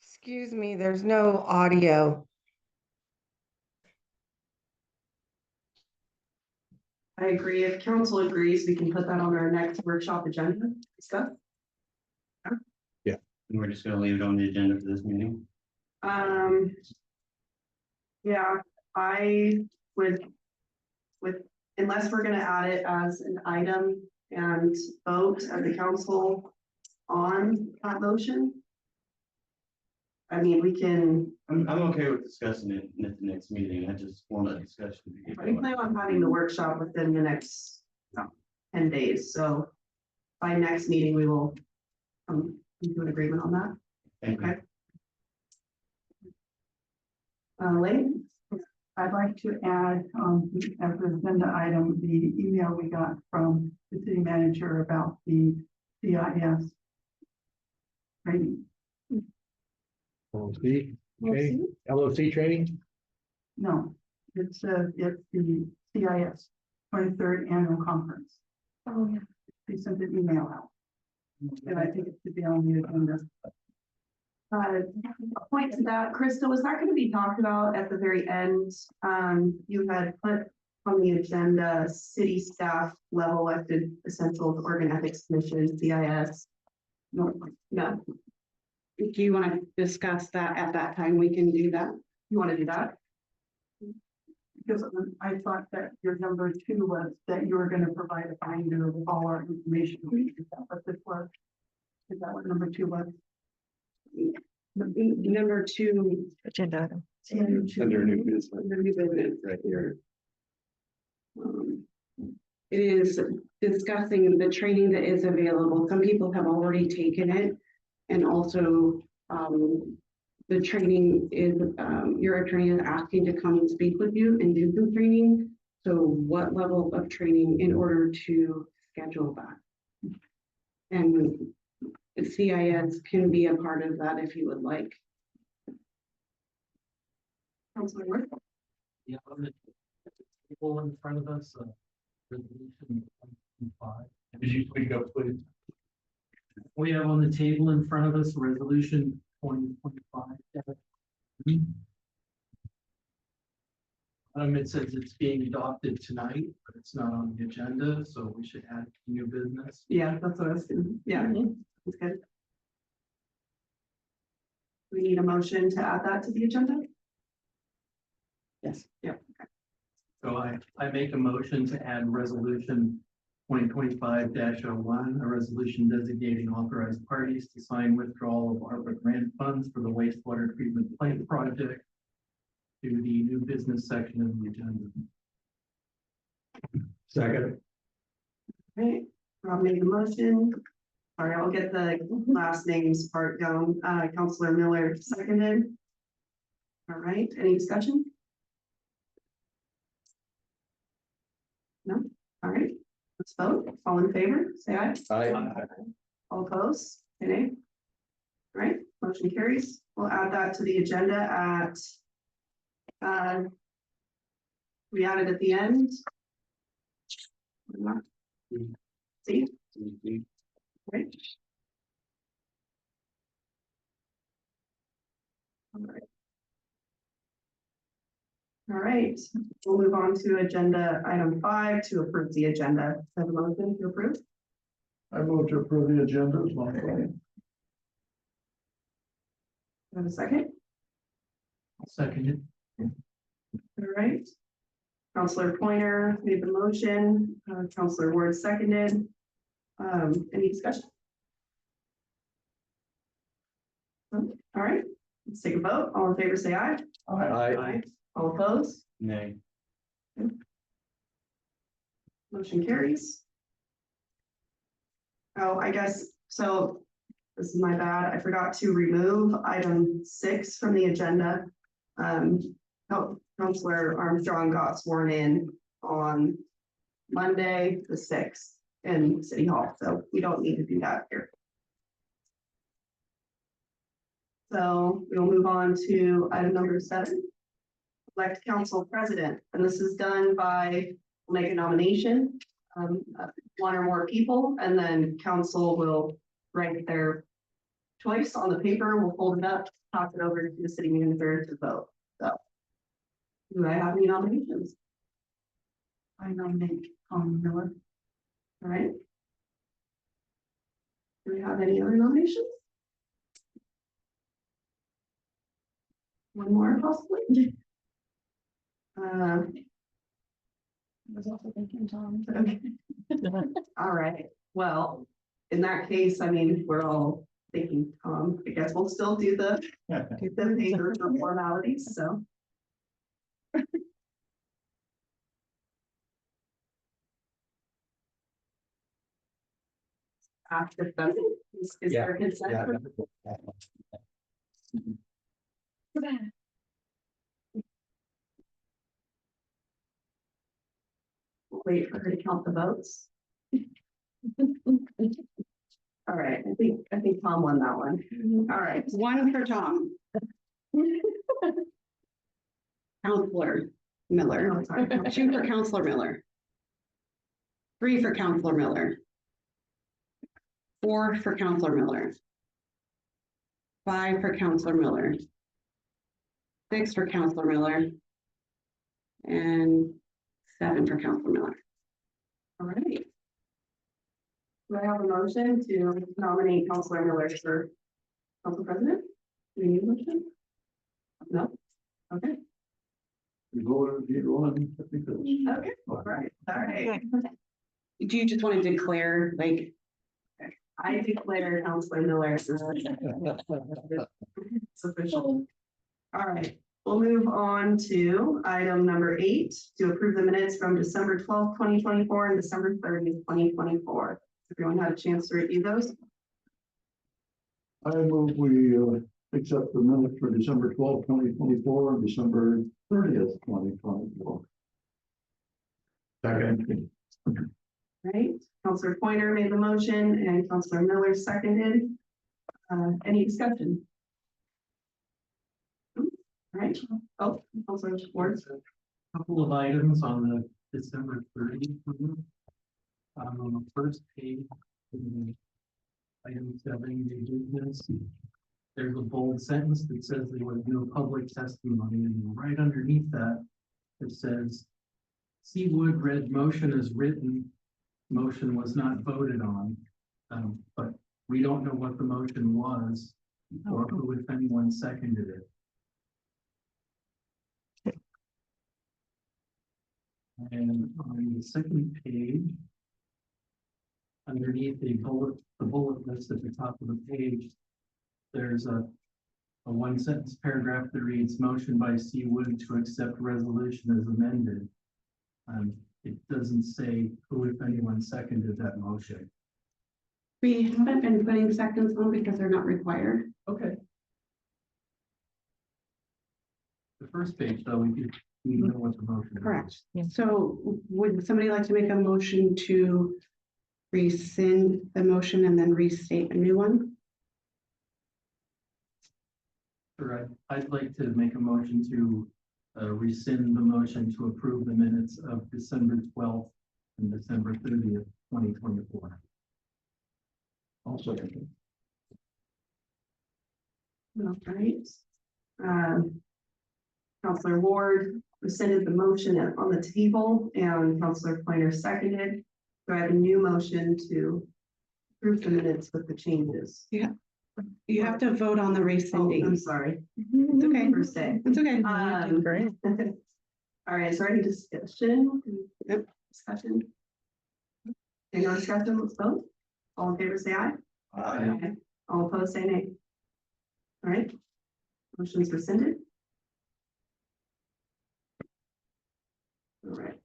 Excuse me, there's no audio. I agree. If council agrees, we can put that on our next workshop agenda. Discuss. And we're just gonna leave it on the agenda for this meeting. Yeah, I would, unless we're gonna add it as an item and vote at the council on that motion. I mean, we can, I'm okay with discussing it at the next meeting. I just want that discussion to get I going. plan on having the workshop within the next 10 days, so by next meeting, we will come into an agreement on that. Thank you. Okay. Lane? I'd like to add, as an agenda item, the email we got from the city manager about the CIS training. LOC, okay, LOC training, No, it's the CIS 23rd annual conference. Oh, yeah. They sent an email out. And I think it should be on the agenda. Point to that, Krista, was that gonna be talked about at the very end? You had put on the agenda, city staff level elected essentials, organ ethics commission, CIS. No. Do you want to discuss that at that time? We can do that. You wanna do that? Because I thought that your number 2 was that you were going to provide a binder of all our information. Is that what this was? Is that what number 2 was? Number 2. Agenda item. under new business, Under new business. right here. It is discussing the training that is available. Some people have already taken it. And also, the training is, your attorney is asking to come and speak with you and do some training. So what level of training in order to schedule that? And the CIS can be a part of that if you would like. Councilor Worth? Yeah, on the table in front of us, resolution 5. Did you tweak up, please? We have on the table in front of us, resolution 2025. It says it's being adopted tonight, but it's not on the agenda, so we should add new business. Yeah, that's what I was thinking. Yeah, that's good. We need a motion to add that to the agenda? Yes. Yeah. So I make a motion to add resolution 2025-01, a resolution designating authorized parties to sign withdrawal of ARPA grant funds for the wastewater treatment plant project to the new business section of the agenda. Second. Right, Rob made the motion. Sorry, I'll get the last names part down. Counselor Miller seconded. All right, any discussion? No? All right, let's vote. All in favor, say aye. Aye. All opposed, say nay. All right, motion carries. We'll add that to the agenda at, we added at the end. See, right? All right. All right, we'll move on to agenda item 5 to approve the agenda. Have a motion to approve? I move to approve the agenda as modified. Have a second? Seconded. All right. Counselor Pointer made the motion, Counselor Ward seconded. Any discussion? No? All right, let's take a vote. All in favor, say aye. Aye. All opposed? Nay. Motion carries. Oh, I guess, so this is my bad. I forgot to remove item 6 from the agenda. Counselor Armstrong got sworn in on Monday, the 6th in City Hall, so we don't need to do that here. So we'll move on to item number 7. Elect council president, and this is done by, we'll make a nomination, 1 or more people, and then council will write their choice on the paper. We'll fold it up, toss it over to the city manager to vote. So, do I have any nominations? I nominate Tom Miller. All right. Do we have any other nominations? One more possibly? I was also thinking Tom. Okay. All right, well, in that case, I mean, we're all thinking Tom. I guess we'll still do the paper for formalities, so. After that, is there consent? We'll wait for her to count the votes. All right, I think Tom won that one. All right. 1 for Tom. Counselor Miller. Oh, sorry. 2 for Counselor Miller. 3 for Counselor Miller. 4 for Counselor Miller. 5 for Counselor Miller. 6 for Counselor Miller. And 7 for Counselor Miller. All right. Do I have a motion to nominate Counselor Miller for council president? Do we need a motion? No? Okay. You voted either one. I think that's- Okay, all right. Do you just want to declare, like, I declare Counselor Miller. It's official. All right, We'll move on to item number 8, to approve the minutes from December 12th, 2024 and December 30th, 2024. Everyone had a chance to review those? I move we accept the minutes for December 12th, 2024, and December 30th, 2024. Second. Right, Counselor Pointer made the motion and Counselor Miller seconded. Any discussion? All right, oh, Counselor Ward. Couple of items on the December 30th. On the first page, item 7, new business. There's a bold sentence that says there was no public testimony, and right underneath that, it says, Seawood read motion as written, motion was not voted on. But we don't know what the motion was, or who, if anyone, seconded it. And on the second page, underneath the bullet list at the top of the page, there's a one sentence paragraph that reads motion by Seawood to accept resolution as amended. It doesn't say who, if anyone, seconded that motion. We haven't been putting seconds on because they're not required. Okay. The first page, though, we know what the motion is. Correct. So would somebody like to make a motion to rescind the motion and then restate a new one? Sure, I'd like to make a motion to rescind the motion to approve the minutes of December 12th and December 30th, 2024. Also, All right. Counselor Ward rescinded the motion on the table and Counselor Pointer seconded. So I have a new motion to approve the minutes with the changes. You have to vote on the Oh, I'm rescinding. sorry. It's okay. First day. It's okay. Great. All right, is there any discussion? Yep. Discussion? Okay, no discussion, let's vote. All in favor, say aye. Aye. All opposed, say nay. All right. Motion's rescinded. All right.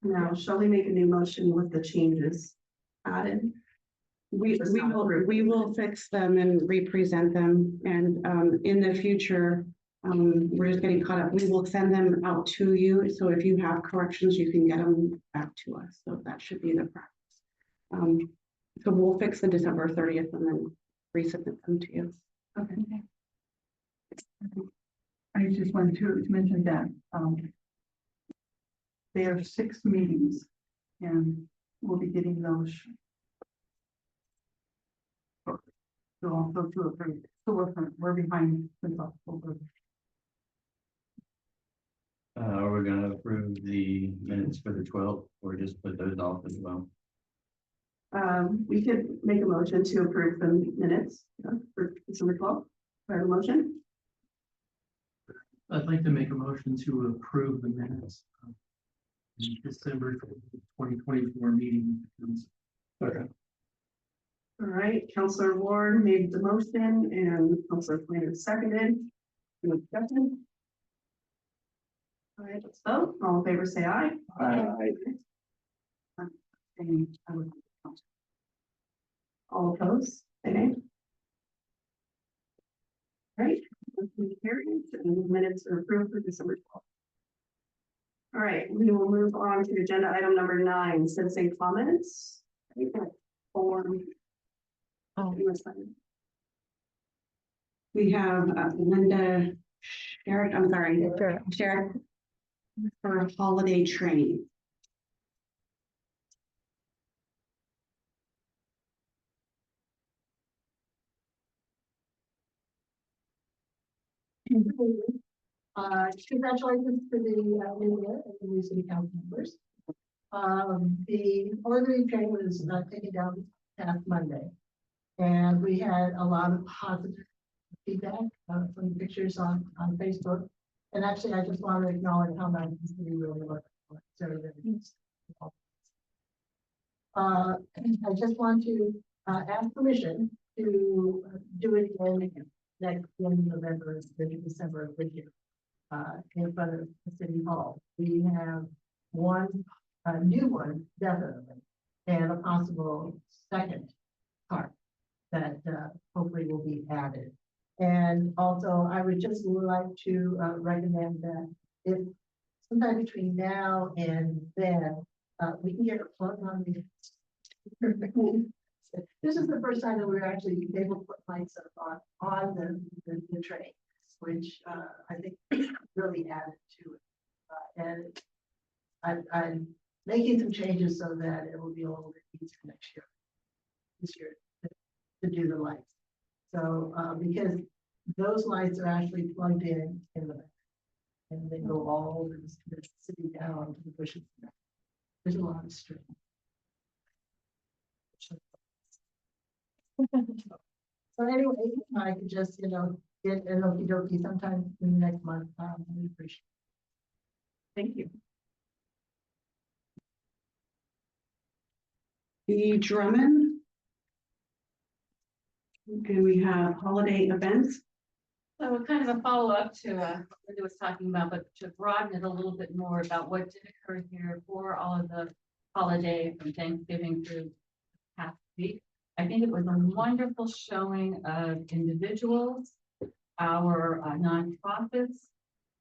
Now, shall we make a new motion with the changes added? We will fix them and represent them, and in the future, we're just getting caught up. We will send them out to you, so if you have corrections, you can get them back to us. So that should be the practice. So we'll fix the December 30th and then resubmit them to you. Okay. I just wanted to mention that, there are 6 meetings and we'll be getting those. So also to approve, so we're behind since October. Are we gonna approve the minutes for the 12th or just put those off as well? We could make a motion to approve the minutes for December 12th. I have a motion. I'd like to make a motion to approve the minutes of the December 2024 meeting. All right, Counselor Ward made the motion and Counselor Pointer seconded. Any discussion? All right, let's vote. All in favor, say aye. Aye. And I would- all opposed, say nay. All right, motion carries and minutes are approved for December 12th. All right, we will move on to agenda item number 9, citizen comments. Form. Oh. We have Linda Sherrick, I'm sorry, Sherrick for holiday training. Congratulations to the new year and the new city council members. The holiday train was taken down past Monday. And we had a lot of positive feedback from the pictures on Facebook. And actually, I just want to acknowledge how nice the city really looked. I just want to ask permission to do it again in November, and December of the year. In front of the city hall. We have one, new one, definitely, and a possible second part that, hopefully will be added. And also, I would just like to, recommend that if sometime between now and then, we can get a plug on the. This is the first time that we're actually able to put lights up on the train, which, I think really added to it. And I'm making some changes so that it will be a little bit easier next year. This year to do the lights. So, because those lights are actually plugged in the back. And they go all over the city down to the bushes. There's a lot of string. So anyway, I could just, get an okey dokey sometime in the next month. We appreciate it. Thank you. The Drummond. And we have holiday events. So kind of a follow-up to what Linda was talking about, but to broaden it a little bit more about what did occur here for all of the holiday from Thanksgiving through past week. I think it was a wonderful showing of individuals, our nonprofits,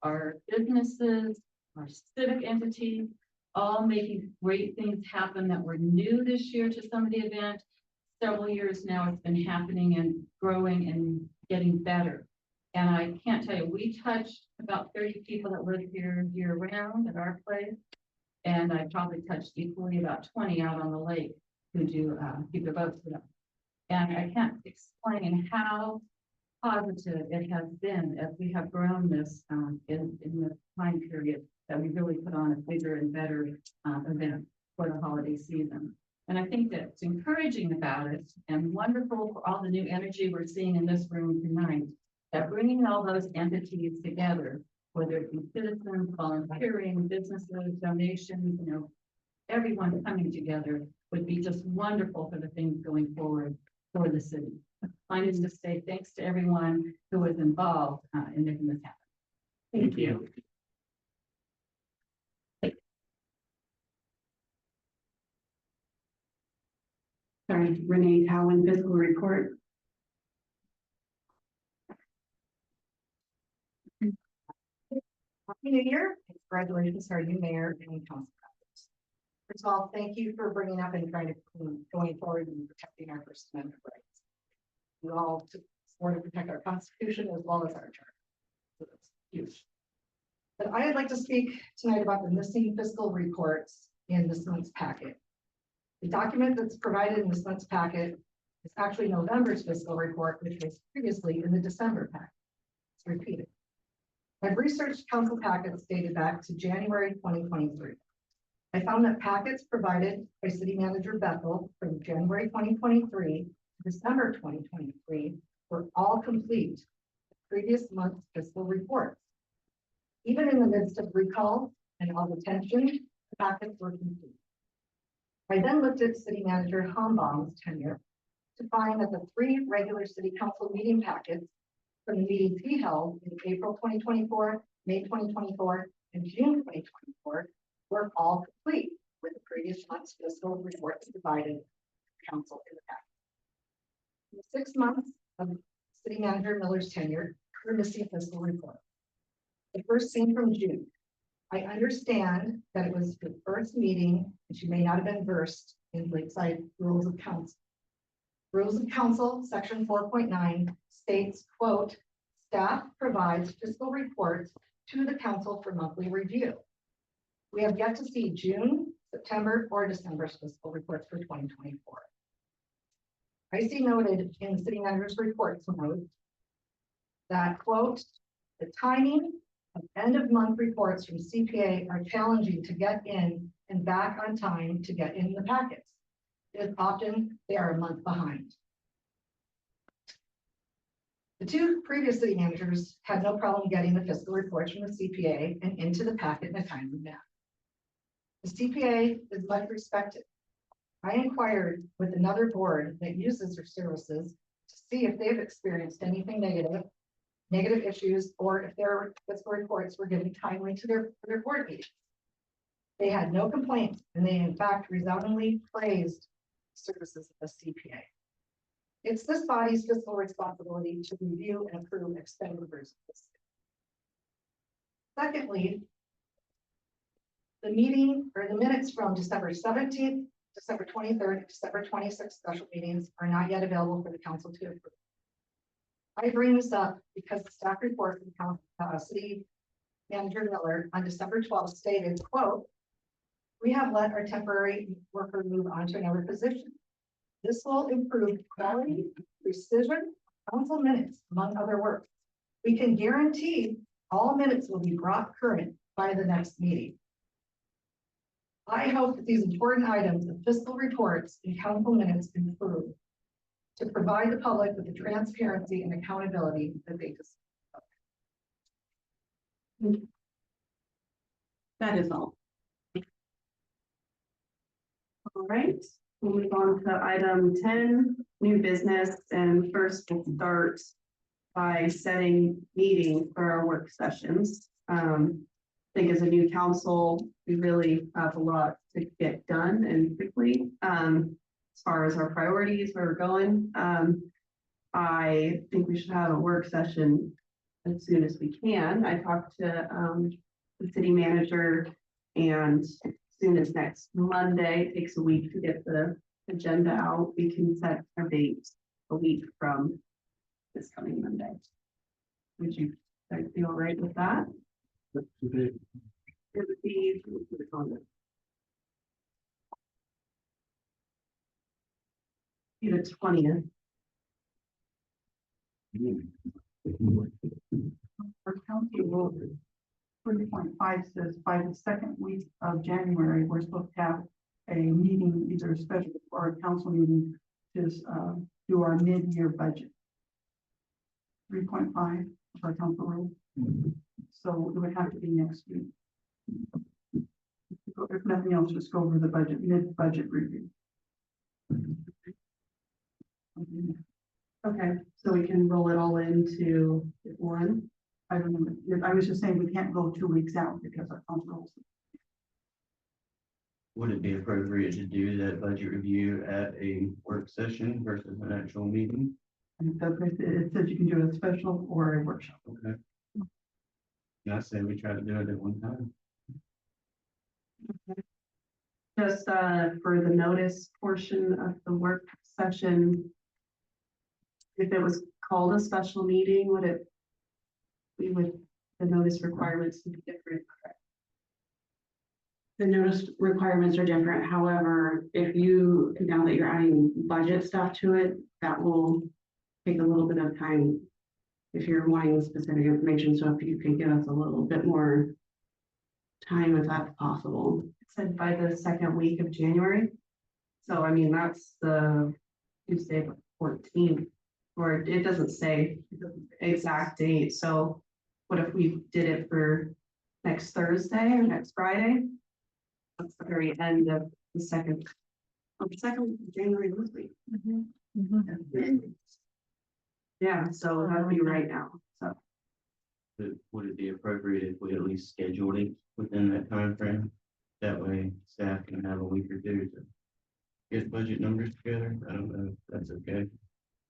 our businesses, our civic entities, all making great things happen that were new this year to some of the event. Several years now it's been happening and growing and getting better. And I can't tell you, we touched about 30 people that live here year round at our place. And I probably touched equally about 20 out on the lake who do keep the boats for them. And I can't explain how positive it has been as we have grown this in the time period that we really put on a bigger and better event for the holiday season. And I think that's encouraging about it and wonderful for all the new energy we're seeing in this room tonight, that bringing all those entities together, whether it be citizens, volunteering, businesses, donations, everyone coming together would be just wonderful for the things going forward for the city. Mine is to say thanks to everyone who was involved in making this happen. Thank you. Sorry, Renee Cowan, fiscal report. Happy New Year. Congratulations to our new mayor and council members. First of all, thank you for bringing up and trying to going forward and protecting our First Amendment rights. We all support to protect our Constitution as well as our charter. So that's huge. But I would like to speak tonight about the missing fiscal reports in this month's packet. The document that's provided in this month's packet is actually November's fiscal report, which was previously in the December packet. It's repeated. I've researched council packets dated back to January 2023. I found that packets provided by City Manager Bethel from January 2023 to December 2023 were all complete with previous month's fiscal reports. Even in the midst of recall and all the tension, the packets were complete. I then looked at City Manager Hombaum's tenure to find that the 3 regular City Council meeting packets from the meetings he held in April 2024, May 2024, and June 2024 were all complete with the previous month's fiscal reports provided to council in the packet. In the 6 months of City Manager Miller's tenure, we're missing fiscal report. The first seen from June. I understand that it was the first meeting and she may not have been versed in Lakeside rules of council. Rules of Council, section 4.9 states, quote, staff provides fiscal reports to the council for monthly review. We have yet to see June, September, or December's fiscal reports for 2024. I see noted in the city manager's reports note that, quote, the timing of end of month reports from CPA are challenging to get in and back on time to get in the packets. Because often they are a month behind. The 2 previous city managers had no problem getting the fiscal reports from the CPA and into the packet in a timely manner. The CPA is much respected. I inquired with another board that uses her services to see if they've experienced anything negative issues, or if their fiscal reports were given timely to their board meetings. They had no complaints, and they in fact resoundingly praised services of the CPA. It's this body's fiscal responsibility to review and approve expenditures. Secondly, the meeting or the minutes from December 17th, December 23rd, December 26th special meetings are not yet available for the council to approve. I bring this up because the staff report from City Manager Miller on December 12th stated, quote, "We have let our temporary worker move on to another position. This will improve quality, precision, council minutes, among other work. We can guarantee all minutes will be brought current by the next meeting. I hope that these important items of fiscal reports and council minutes improve to provide the public with the transparency and accountability that they deserve." That is all. All right, we'll move on to item 10, new business, and first we'll start by setting meetings for our work sessions. I think as a new council, we really have a lot to get done and quickly, as far as our priorities, where we're going. I think we should have a work session as soon as we can. I talked to the city manager, and as soon as next Monday, it takes a week to get the agenda out, we can set a date a week from this coming Monday. Would you guys be all right with that? That's today. It would be, we'll put it on the 20th. Our council rule 3.5 says by the second week of January, we're supposed to have a meeting, either a special or a council meeting, to do our mid-year budget. 3.5 of our council rule. So it would have to be next week. If nothing else, just go over the budget, mid-budget review. Okay, so we can roll it all into one. I don't know. I was just saying we can't go 2 weeks out because our council rules. Would it be appropriate to do that budget review at a work session versus an actual meeting? And it says you can do a special or a workshop. Okay. And I say we try to do it at one time. Just for the notice portion of the work session, if it was called a special meeting, would it, the notice requirements be different? The notice requirements are different. However, if you, now that you're adding budget stuff to it, that will take a little bit of time if you're wanting specific information. So if you could give us a little bit more time, if that's possible. It said by the second week of January. So I mean, that's the Tuesday, the 14th, or it doesn't say exact date. So what if we did it for next Thursday or next Friday? That's the very end of the second of January this week. Yeah, so that'd be right now. So But would it be appropriate if we at least scheduled it within that time frame? That way staff can have a week or two to get budget numbers together. I don't know if that's okay.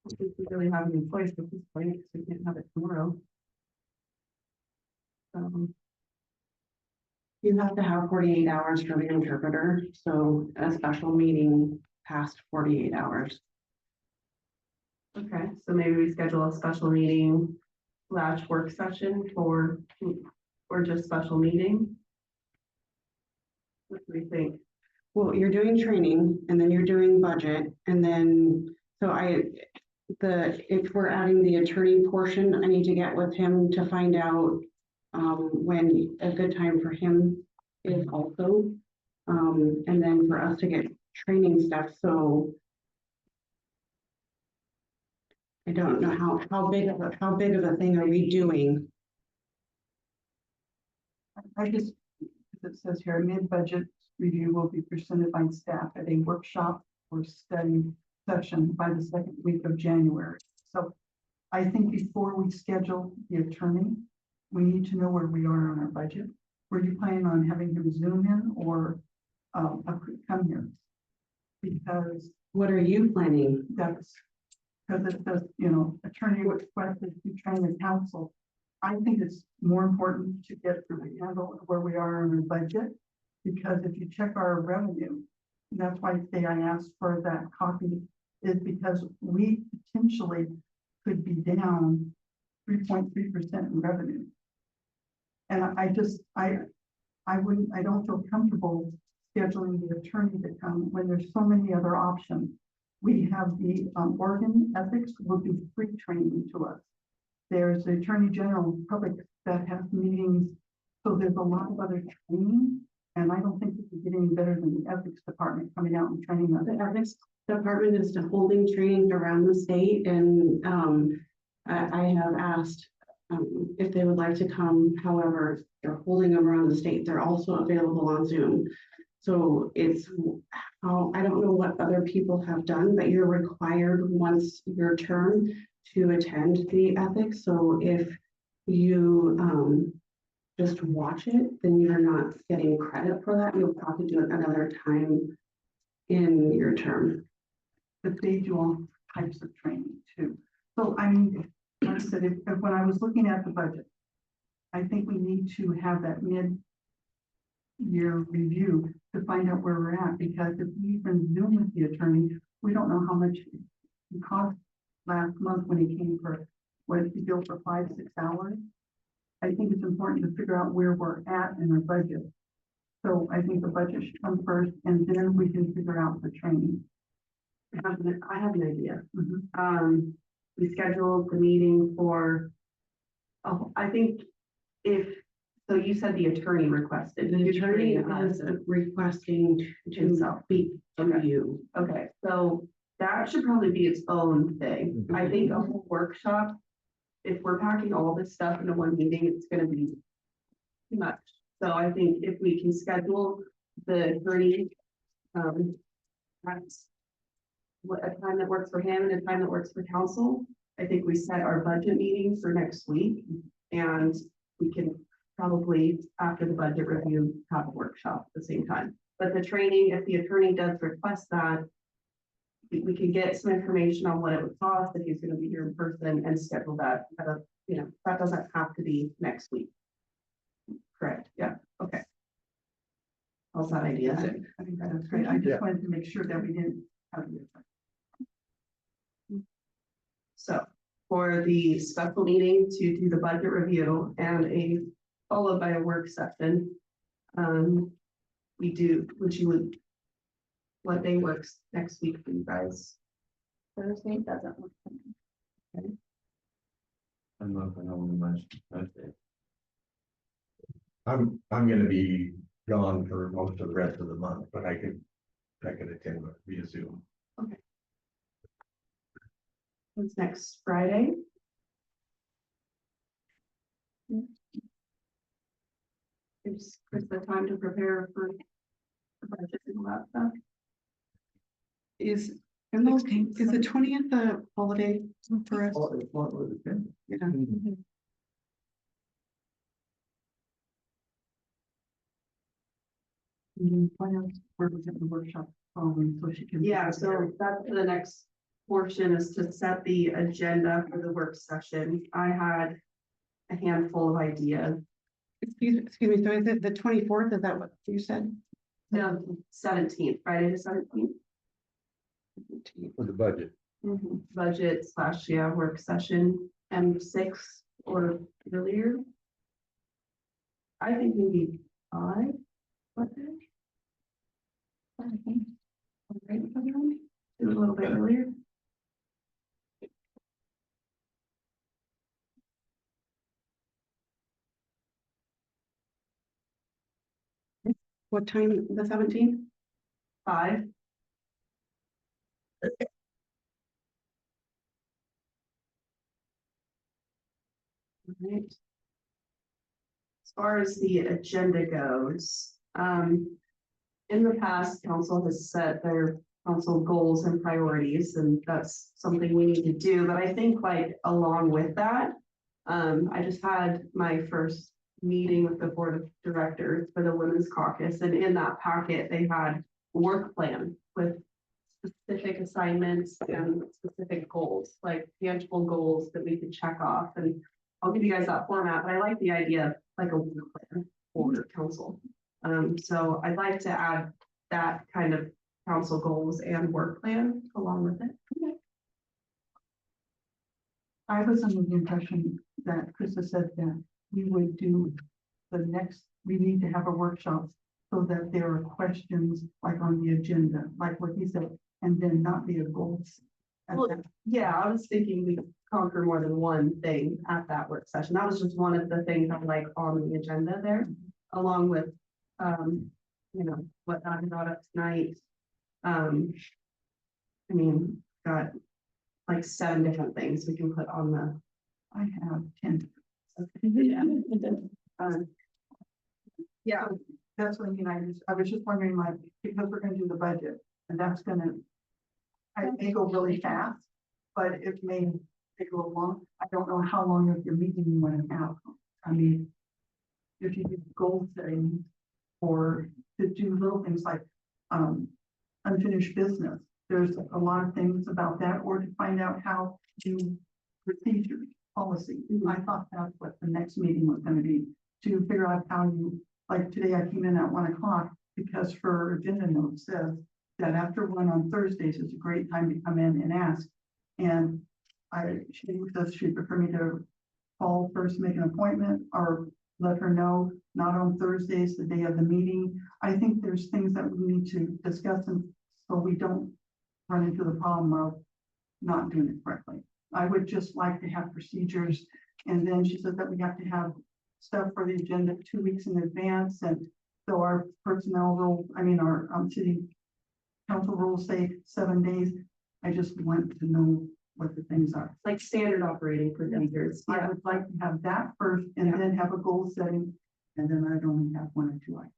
I think we really have any choice at this point because we can't have it tomorrow. You have to have 48 hours for the interpreter, so a special meeting past 48 hours. Okay, so maybe we schedule a special meeting / work session or just special meeting. What do we think? Well, you're doing training and then you're doing budget and then, so if we're adding the attorney portion, I need to get with him to find out when a good time for him is also. And then for us to get training stuff, so I don't know how big of a thing are we doing? I just, it says here, mid-budget review will be presented by staff at a workshop or study session by the second week of January. So I think before we schedule the attorney, we need to know where we are on our budget. Were you planning on having him Zoom in or come here? Because What are you planning? that's, because it says, you know, attorney requested to train the council. I think it's more important to get the handle of where we are on our budget. Because if you check our revenue, that's why today I asked for that copy, is because we potentially could be down 3.3% in revenue. And I don't feel comfortable scheduling the attorney to come when there's so many other options. We have the Oregon Ethics will do free training to us. There's the Attorney General Public that has meetings. So there's a lot of other training. And I don't think we can get any better than the Ethics Department coming out and training us. The ethics department is holding trainings around the state, and I have asked if they would like to come. However, they're holding them around the state. They're also available on Zoom. So it's I don't know what other people have done, but you're required once your term to attend the ethics. So if you just watch it, then you're not getting credit for that. You'll probably do it another time in your term. But they do all types of training too. So I mean, like I said, when I was looking at the budget, I think we need to have that mid-year review to find out where we're at, because if we even Zoom with the attorney, we don't know how much it cost last month when he came for, what he billed for 5-6 hours. I think it's important to figure out where we're at in our budget. So I think the budget should come first, and then we can figure out the training. I have an idea. We scheduled the meeting for, oh, I think so you said the attorney requested. The attorney is requesting to Himself. speak to Okay. you. Okay, so that should probably be its own thing. I think a whole workshop, if we're packing all this stuff into one meeting, it's gonna be too much. So I think if we can schedule the attorney, that's a time that works for him and a time that works for council. I think we set our budget meeting for next week, and we can probably, after the budget review, have a workshop at the same time. But the training, if the attorney does request that, we can get some information on what it would cost if he's gonna be here in person and schedule that. That doesn't have to be next week. Correct, yeah, okay. How's that idea? I think that's great. I just wanted to make sure that we didn't have the So for the special meeting to do the budget review and followed by a work session, what day works next week for you guys? Thursday doesn't work for me. I'm open on most days. I'm gonna be gone for most of the rest of the month, but I could attend via Zoom. It's next Friday. Gives Chris the time to prepare for the budget and all that stuff. Is the 20th a holiday for us? Oh, it's not really good. Yeah. What else? Where we get the workshop following, so she can. Yeah, so that's the next portion, is to set the agenda for the work session. I had a handful of ideas. Excuse me, so is it the 24th? Is that what you said? No, 17th, Friday the 17th. For the budget. Budget / work session, M6 or earlier. I think maybe 5. What day? I think. Okay, do it a little bit earlier. What time, the 17th? 5. Right. As far as the agenda goes, in the past, council has set their council goals and priorities, and that's something we need to do, but I think like along with that, I just had my first meeting with the board of directors for the Women's Caucus, and in that packet, they had a work plan with specific assignments and specific goals, like tangible goals that we could check off, and I'll give you guys that format, but I like the idea of like a work plan for council. So I'd like to add that kind of council goals and work plan along with it. I was under the impression that Krista said that we would do we need to have a workshop so that there are questions like on the agenda, like what he said, and then not be a goal. Well, yeah, I was thinking we conquer more than one thing at that work session. That was just one of the things I'm like on the agenda there, along with, you know, what I brought up tonight. I mean, got like 7 different things we can put on the. I have 10. Yeah, that's what I mean. I was just wondering, like, because we're gonna do the budget, and that's gonna, I may go really fast, but it may take a little long. I don't know how long of your meeting you want to have. I mean, if you do goal setting or to do little things like unfinished business, there's a lot of things about that, or to find out how to procedures, policy. I thought that's what the next meeting was going to be, to figure out how you, like today I came in at 1 o'clock because her agenda note says that after 1 on Thursdays is a great time to come in and ask. And she says she'd prefer me to call first, make an appointment, or let her know, not on Thursdays, the day of the meeting. I think there's things that we need to discuss, and so we don't run into the problem of not doing it correctly. I would just like to have procedures. And then she said that we have to have stuff for the agenda 2 weeks in advance. And so our personnel rule, I mean, our city council rules say 7 days. I just want to know what the things are. Like standard operating procedures. I would like to have that first and then have a goal setting. And then I'd only have 1 or 2 items.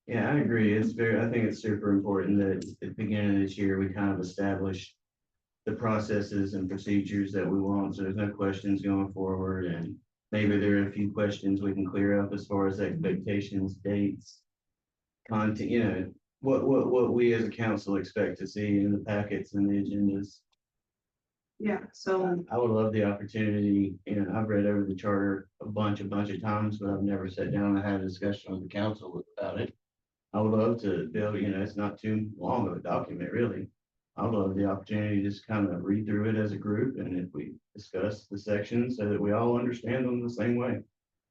Yeah, I agree. I think it's super important that at the beginning of this year, we kind of establish the processes and procedures that we want, so there's no questions going forward, and maybe there are a few questions we can clear up as far as expectations, dates, content, you know, what we as a council expect to see in the packets and the agendas. Yeah, so I would love the opportunity, you know, I've read over the charter a bunch of times, but I've never sat down and had a discussion with the council about it. I would love to build, you know, it's not too long of a document, really. I would love the opportunity to just kind of read through it as a group, and if we discuss the sections so that we all understand them the same way.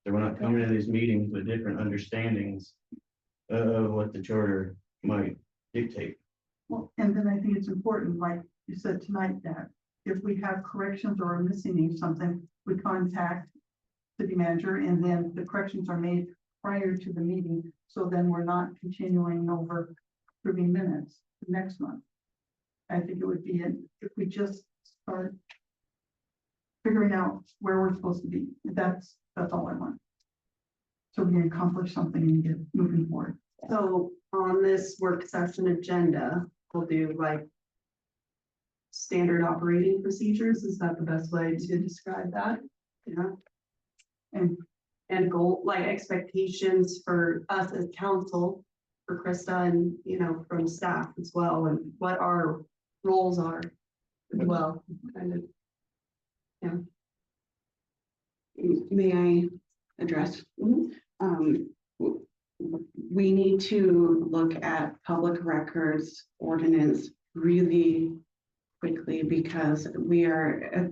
So we're not coming to these meetings with different understandings of what the charter might dictate. Well, and then I think it's important, like you said tonight, that if we have corrections or are missing something, we contact city manager, and then the corrections are made prior to the meeting. So then we're not continuing over 30 minutes next month. I think it would be if we just start figuring out where we're supposed to be. That's all I want. So we can accomplish something and get moving forward. So on this work session agenda, we'll do like standard operating procedures. Is that the best way to describe that? Yeah. And goal, like expectations for us as council, for Krista, and, you know, from staff as well, and what our roles are as well, kind of. Yeah. May I address? We need to look at public records ordinance really quickly, because we are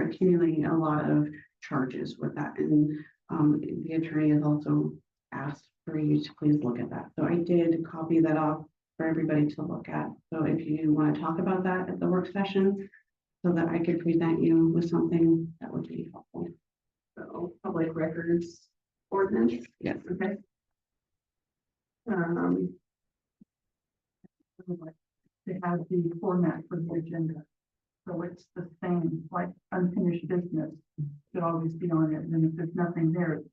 accumulating a lot of charges with that, and the attorney has also asked for you to please look at that. So I did copy that off for everybody to look at. So if you want to talk about that at the work session, so that I could present you with something that would be helpful. So public records ordinance. Yes. Okay. They have the format for the agenda. So it's the same, like unfinished business should always be on it. And then if there's nothing there, it's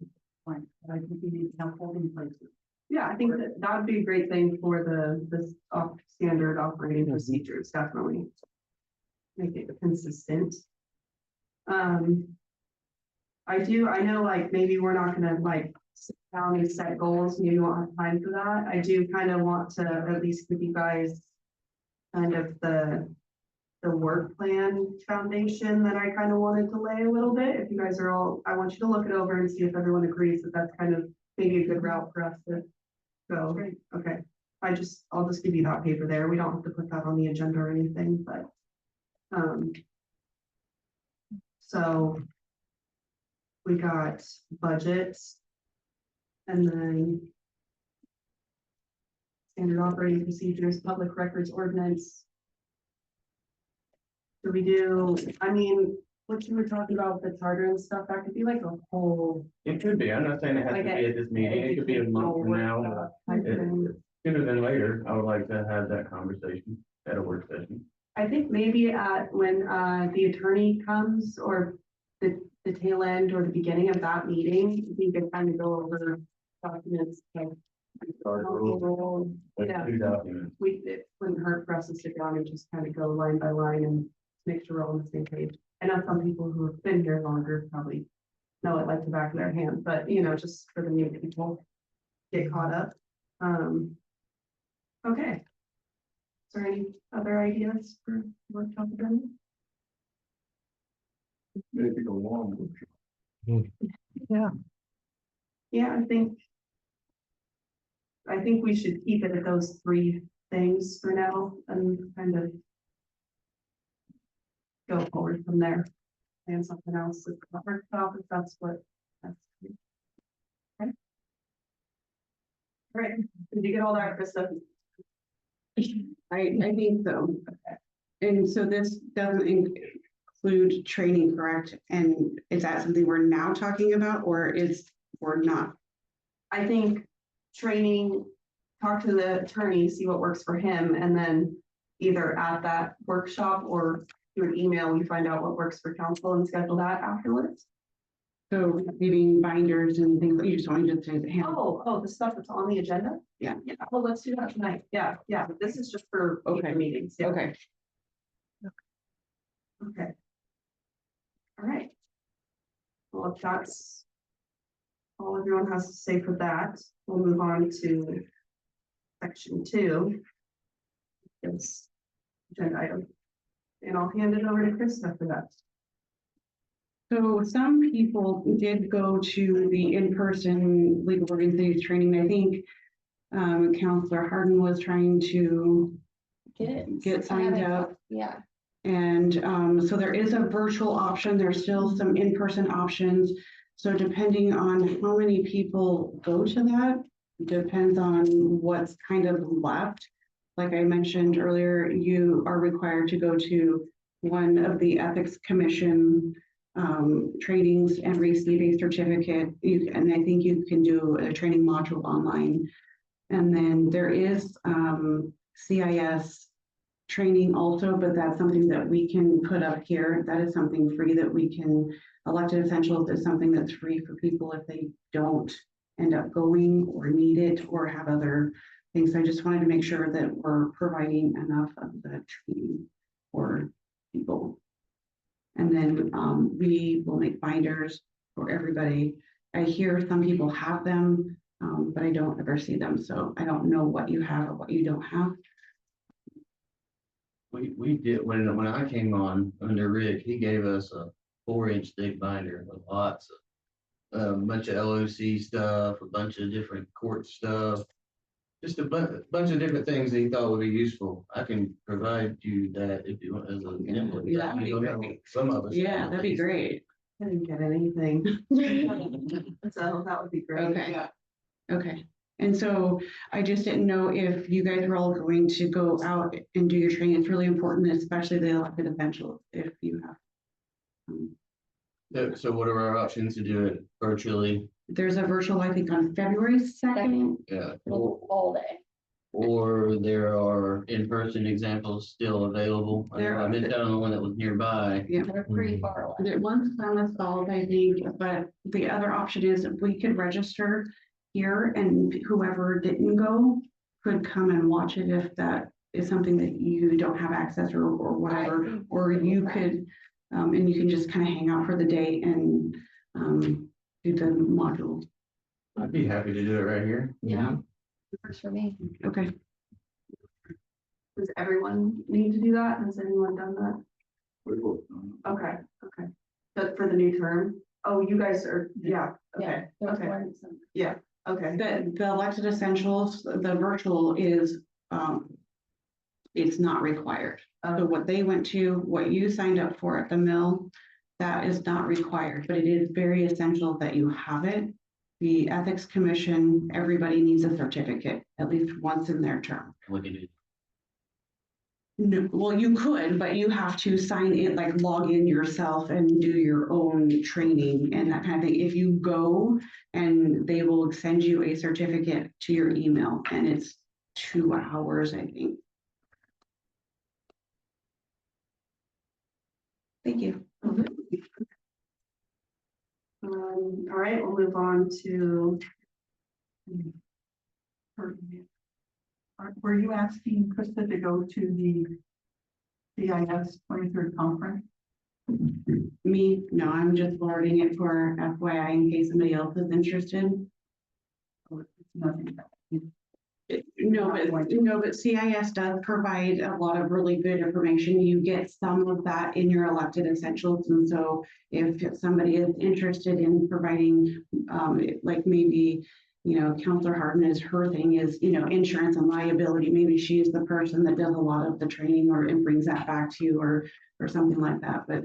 blank. But I think we need to have holding places. Yeah, I think that would be a great thing for the standard operating procedures, definitely. Make it consistent. I know like maybe we're not gonna like sit down and set goals, maybe we won't have time for that. I do kind of want to at least give you guys kind of the work plan foundation that I kind of wanted to lay a little bit. If you guys are all, I want you to look it over and see if everyone agrees that that's kind of maybe a good route for us to go. Great. Okay, I'll just give you that paper there. We don't have to put that on the agenda or anything, but so we got budgets and then standard operating procedures, public records ordinance. Do we do, I mean, what you were talking about with the charter and stuff, that could be like a whole. It could be, I'm not saying it has to be at this meeting, it could be a month from now, but Type thing. sooner than later, I would like to have that conversation at a work session. I think maybe when the attorney comes or the tail end or the beginning of that meeting, we can kind of go over documents like. Like Yeah. 2 documents. It wouldn't hurt for us to sit down and just kind of go line by line and make sure we're all on the same page. I know some people who have been here longer probably know it like the back of their hand, but just for the new people, get caught up. Okay. Is there any other ideas for workshop agenda? Maybe go long. Yeah, I think we should keep it at those 3 things for now and kind of go forward from there. And something else with the workshop, if that's what. Okay. All right, did you get all that, Krista? I think so. And so this doesn't include training, correct? And is that something we're now talking about, or we're not? I think training, talk to the attorney, see what works for him, and then either at that workshop or through an email, we find out what works for council and schedule that afterwards. So leaving binders and things that you just want to just handle. Oh, the stuff that's on the agenda? Yeah. Yeah, well, let's do that tonight. Yeah, this is just for Okay. meetings. Yeah. Okay. Okay. All right. Well, if that's all everyone has to say for that, we'll move on to section 2. This agenda item. And I'll hand it over to Krista for that. So some people did go to the in-person legal organization training. I think Counselor Harden was trying to get signed up. Yeah. And so there is a virtual option. There's still some in-person options. So depending on how many people go to that, depends on what's kind of left. Like I mentioned earlier, you are required to go to one of the Ethics Commission trainings and receive a certificate. And I think you can do a training module online. And then there is CIS training also, but that's something that we can put up here. That is something free that we can, elected essentials is something that's free for people if they don't end up going or need it or have other things. So I just wanted to make sure that we're providing enough of the training for people. And then we will make binders for everybody. I hear some people have them, but I don't ever see them. So I don't know what you have or what you don't have. We did, when I came on under Rick, he gave us a 4-inch thick binder with lots of a bunch of LOC stuff, a bunch of different court stuff. Just a bunch of different things that he thought would be usul. I can provide you that if you want as a input. Yeah, that'd be great. Some of us. Yeah, that'd be great. I didn't get anything. So that would be great. Okay. Yeah. Okay. And so I just didn't know if you guys were all going to go out and do your training. It's really important, especially the elected officials, if you have. So what are our options to do it virtually? There's a virtual, I think, on February 2nd. Yeah. All day. Or there are in-person examples still available. I've been telling the one that was nearby. Yeah. They're pretty far away. One's Klamath Falls, I think, but the other option is we could register here, and whoever didn't go could come and watch it if that is something that you don't have access or whatever, or you could, and you can just kind of hang out for the day and do the module. I'd be happy to do it right here. Yeah. Works for me. Okay. Does everyone need to do that? Has anyone done that? We will. Okay, okay. But for the new term? Oh, you guys are, yeah, okay, okay, okay. The elected essentials, the virtual is, it's not required. So what they went to, what you signed up for at the mill, that is not required, but it is very essential that you have it. The Ethics Commission, everybody needs a certificate at least once in their term. Look at it. No, well, you could, but you have to sign in, like log in yourself and do your own training and that kind of thing. If you go and they will send you a certificate to your email and it's 2 hours, I think. Thank you. All right, we'll move on to, Were you asking Krista to go to the CIS 23rd conference? Me, no, I'm just forwarding it for FYI in case somebody else is interested. Or it's nothing. No, but CIS does provide a lot of really good information. You get some of that in your elected essentials. And so if somebody is interested in providing, like maybe, you know, Counselor Harden is her thing is, you know, insurance and liability. Maybe she's the person that does a lot of the training or and brings that back to you or something like that. But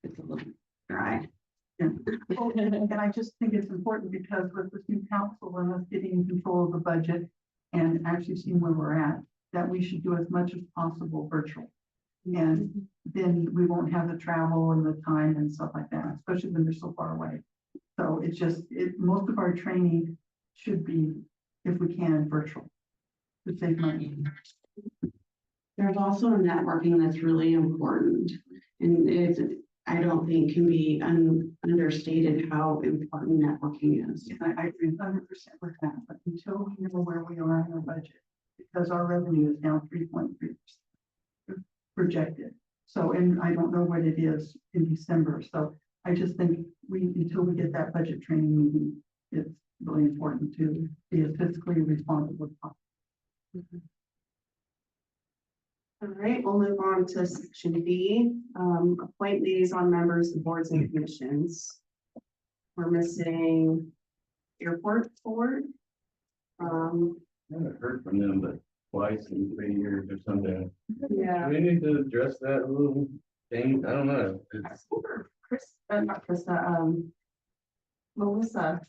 it's a little dry. And I just think it's important because with this new council and us getting control of the budget and actually seeing where we're at, that we should do as much as possible virtual. And then we won't have the travel and the time and stuff like that, especially when they're so far away. So it's just, most of our training should be, if we can, virtual to save money. There's also networking that's really important. And I don't think can be understated how important networking is. And I agree 100% with that, but until we know where we are in our budget, because our revenue is now 3.3% projected. So, and I don't know what it is in December. So I just think until we get that budget training meeting, it's really important to be as fiscally responsible as possible. all right, we'll move on to section B, appoint liaison members to boards and commissions. We're missing airport board. I haven't heard from them, but twice in 3 years or something. Yeah. Do we need to address that little thing? I don't know. It's- Not Krista, Melissa,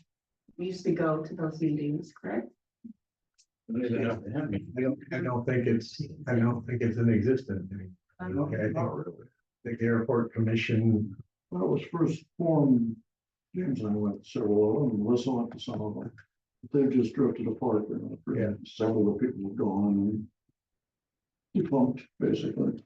we used to go to those meetings, correct? I don't even know if they have me. I don't think it's in existence. I think the airport commission, When it was first formed, James and I went to several of them, and Melissa went to some of them. They've just drifted apart. Yeah. Several of the people have gone and defunct, basically.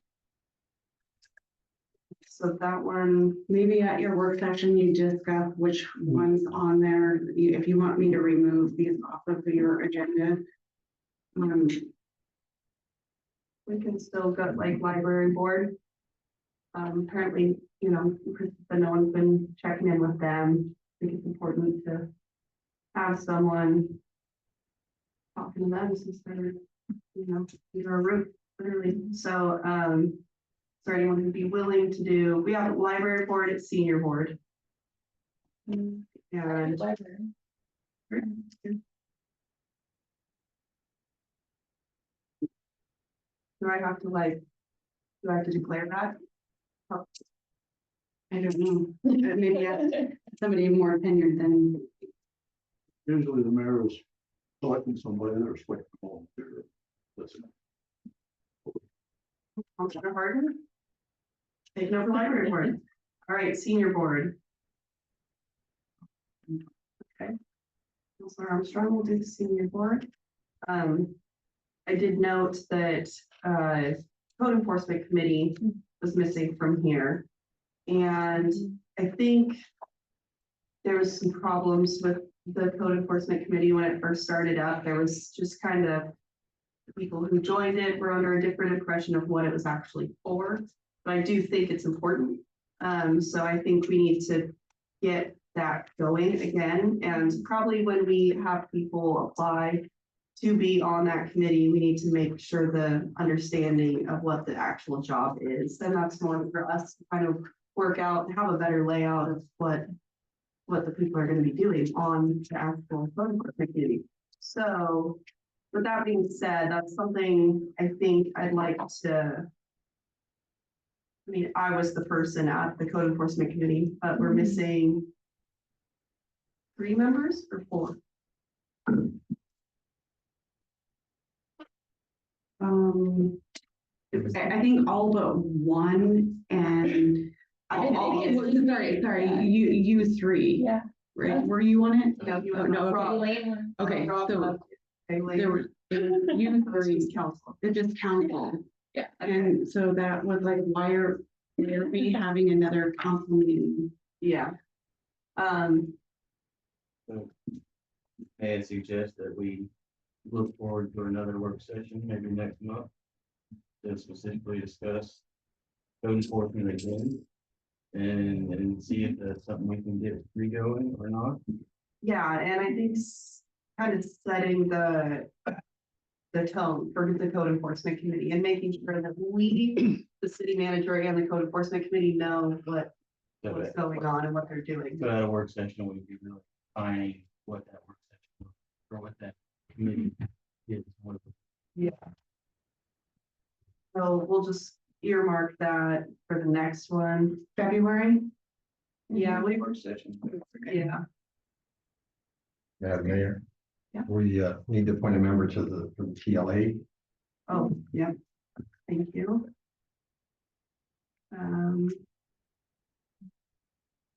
So that one, Maybe at your work session, you discuss which one's on there. If you want me to remove these off of your agenda. we can still go like library board. Apparently, you know, no one's been checking in with them. I think it's important to have someone talking to them since they're, you know, they're a root, literally. So, is there anyone who'd be willing to do, we have a library board, it's senior board. And do I have to like, do I have to declare that? I don't know, maybe somebody more tenured than, Usually the mayor is selecting somebody they're expected to volunteer. Listen, Counselor Harden? Taking over library board. All right, senior board. Okay. Counselor Armstrong will do the senior board. I did note that code enforcement committee was missing from here. And I think there was some problems with the code enforcement committee when it first started up. There was just kind of the people who joined it were under a different impression of what it was actually for. But I do think it's important. So I think we need to get that going again. And probably when we have people apply to be on that committee, we need to make sure the understanding of what the actual job is. And that's more for us to kind of work out, have a better layout of what the people are going to be doing on the actual code enforcement committee. So with that being said, that's something I think I'd like to. I mean, I was the person at the code enforcement committee, but we're missing 3 members or 4. I think all but one and. I didn't all- make it. sorry, you 3. Yeah. Right, were you on it? No, you Oh, were no, not. okay. Rob. Okay, Rob so left. Okay, there later. were, you 3, Council. it's just council. Yeah. And so that was like, why are we having another council meeting? Yeah. May I suggest that we look forward to another work session, maybe next month, to specifically discuss code enforcement again, and see if that's something we can get re-going or not. Yeah, and I think kind of setting the tone for the code enforcement committee and making sure that we, the city manager and the code enforcement committee know what's going on and what they're doing. So at a work session, we'd be really defining what that work session was, or what that committee is. Yeah. So we'll just earmark that for the next one. February? Yeah, we, Work session. yeah, Madam Mayor. Yeah. We need to appoint a member to the TLA. oh, yeah, thank you.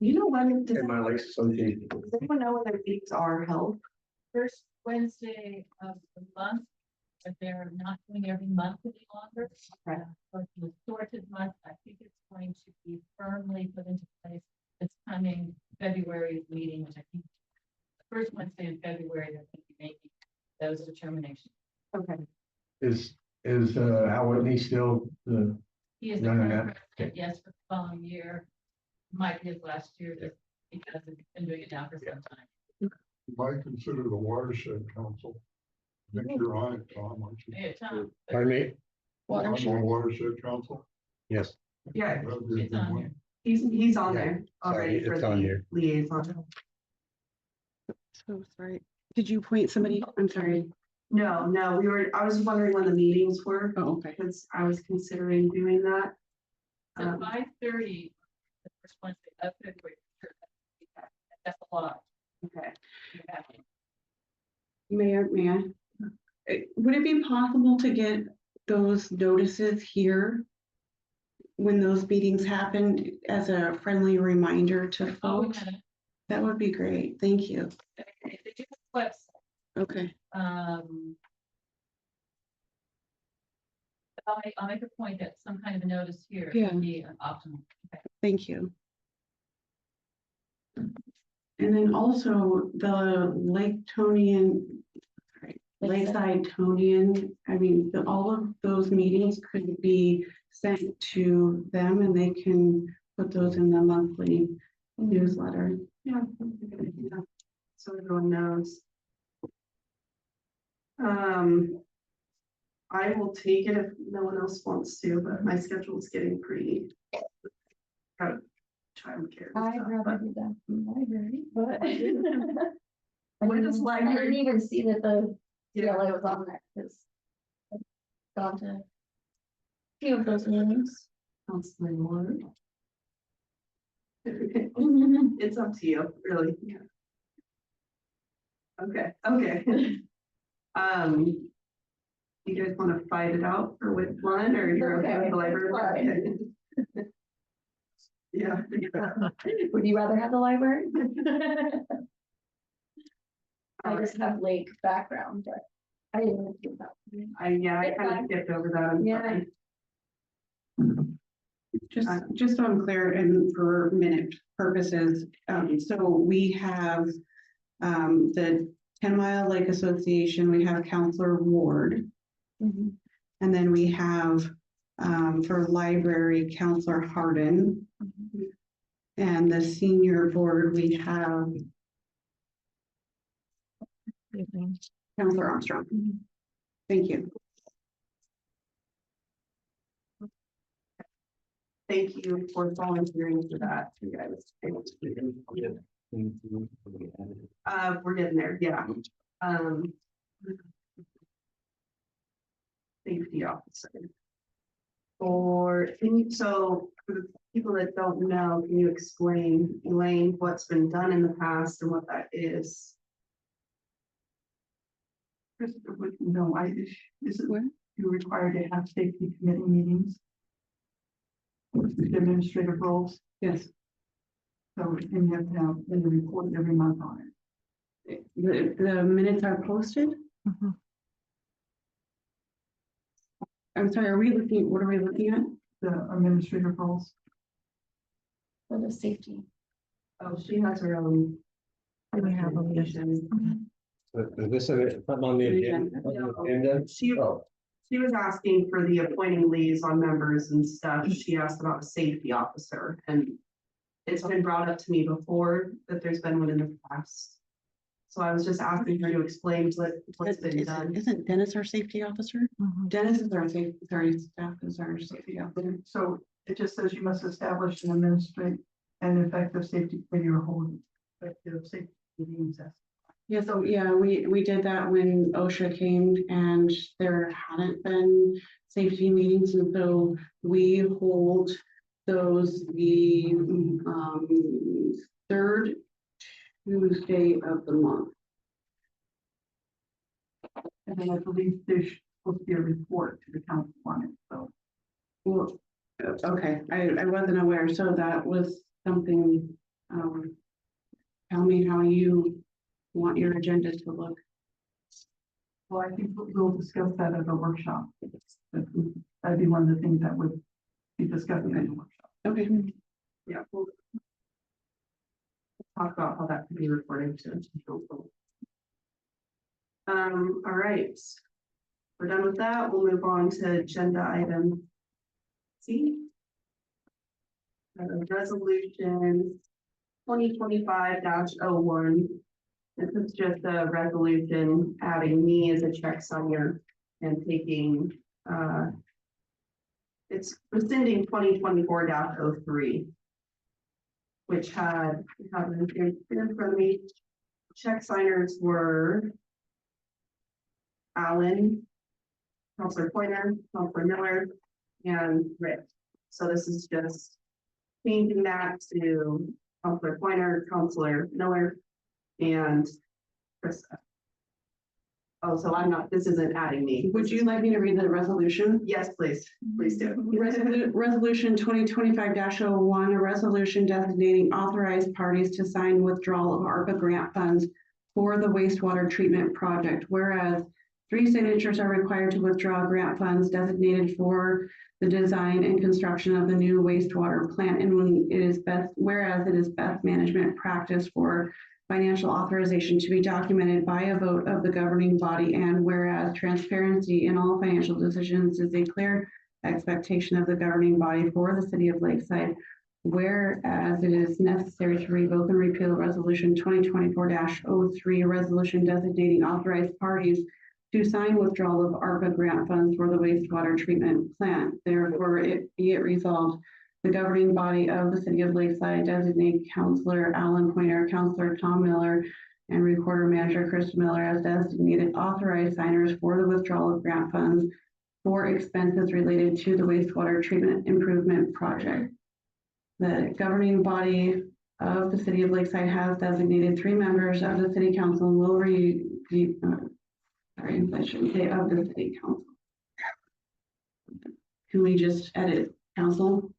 You know when, does In my Lakes Association. anyone know when their meetings are held? First Wednesday of the month, but they're not doing every month any longer. Okay. But the sorted month, I think it's going to be firmly put into place. It's coming February's meeting, which I think the first Wednesday in February, they're going to be making those determinations. Okay, Is Al Whitney still the? He is the No, no, current no. president, yes, for the following year. Might be his last year, just because he's been doing it now for some time. You might consider the watershed council. I think you're on it, Tom, aren't you? Hey, Tom, Pardon me? On the watershed council. Yes. yeah, That'd be a it's good on one. here. he's on Yeah, there sorry, already for it's on the here. liaison. So sorry. Did you appoint somebody? I'm sorry. No, I was wondering when the meetings were, Oh, okay. because I was considering doing that. So 5:30, the first Wednesday of February. That's a lot. Okay. Mayor, may I? Would it be possible to get those notices here when those meetings happen as a friendly reminder to Oh, we folks? had it. That would be great. Thank you. They do have a website. Okay. I'll make a point that some kind of a notice here Yeah. would be optimal. Okay. Thank you. And then also the Lakeside Tonian, I mean, all of those meetings could be sent to them and they can put those in the monthly newsletter. Yeah. So everyone knows. I will take it if no one else wants to, but my schedule is getting pretty. Got childcare. and I'd stuff, rather but- do that from the library, but. When does I didn't library? even see that the Yeah. CLA was on there, because. I've gone to. a Few of those meetings. Counseling ward. It's up to you, really. Yeah. Okay, okay. You guys want to fight it out for which one, or you're okay with the library? Okay. Yeah. Would you rather have the library? I just have lake background, but I didn't know about. I kind of skipped over that. I'm Yeah. sorry. Just so I'm clear and for minute purposes, so we have the 10 Mile Lake Association, we have Counselor Ward. And then we have for library, Counselor Harden. And the senior board, we have Counselor Armstrong. Thank you. Thank you for volunteering for that, you guys. We're getting there, yeah. Safety officer. So for the people that don't know, can you explain, Elaine, what's been done in the past and what that is? Krista would know, is it where you're required to have safety committee meetings? With the administrative roles, Yes. so, and you have to have in the report every month on it. The minutes are posted? I'm sorry, what are we looking at? The administrative roles. For the safety. Oh, she has her own. We have a recommendation. Is this something on the agenda? She was asking for the appointing liaison members and stuff. She asked about a safety officer, and it's been brought up to me before that there's been one in the past. So I was just asking her to explain what's been done. Isn't Dennis our safety officer? Dennis is our safety, sorry, staff is our safety officer. So it just says you must establish and administrate an effective safety committee or hold effective safety meetings. Yeah, so yeah, we did that when OSHA came and there hadn't been safety meetings, and so we hold those the third Tuesday of the month. And then I believe there's supposed to be a report to the council on it, so. Well, okay, I wasn't aware, so that was something, tell me how you want your agenda to look. Well, I think we'll discuss that at a workshop. That'd be one of the things that would be discussed in the workshop. Okay. Yeah, we'll talk about how that can be reported to council. All right. We're done with that. We'll move on to agenda item C. Resolution 2025-01. This is just a resolution adding me as a check signer and taking, it's rescinding 2024-03. Which had, in front of me, check signers were Allen, Counselor Pointer, Counselor Miller, and Rick. So this is just changing that to Counselor Pointer, Counselor Miller, and Krista. Oh, so I'm not, this isn't adding me. Would you like me to read the resolution? Yes, please. Please do. Resolution 2025-01, a resolution designating authorized parties to sign withdrawal of ARPA grant funds for the wastewater treatment project. Whereas 3 signatures are required to withdraw grant funds designated for the design and construction of the new wastewater plant. And when it is best, whereas it is best management practice for financial authorization to be documented by a vote of the governing body, and whereas transparency in all financial decisions is a clear expectation of the governing body for the city of Lakeside, whereas it is necessary to revoke and repeal resolution 2024-03, a resolution designating authorized parties to sign withdrawal of ARPA grant funds for the wastewater treatment plant. Therefore, it be it resolved, the governing body of the city of Lakeside designate Counselor Allen Pointer, Counselor Tom Miller, and Recorder Manager Krista Miller as designated authorized signers for the withdrawal of grant funds for expenses related to the wastewater treatment improvement project. The governing body of the city of Lakeside has designated 3 members of the city council and will I shouldn't say of the city council. Can we just edit council?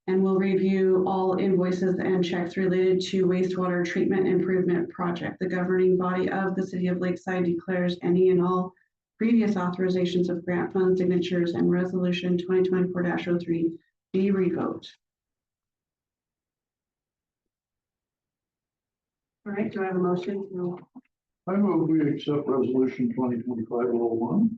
And will review all invoices and checks related to wastewater treatment improvement project. The governing body of the city of Lakeside declares any and all previous authorizations of grant fund signatures and resolution 2024-03 be revoked. All right, do I have a motion to, I move we accept resolution 2025-01.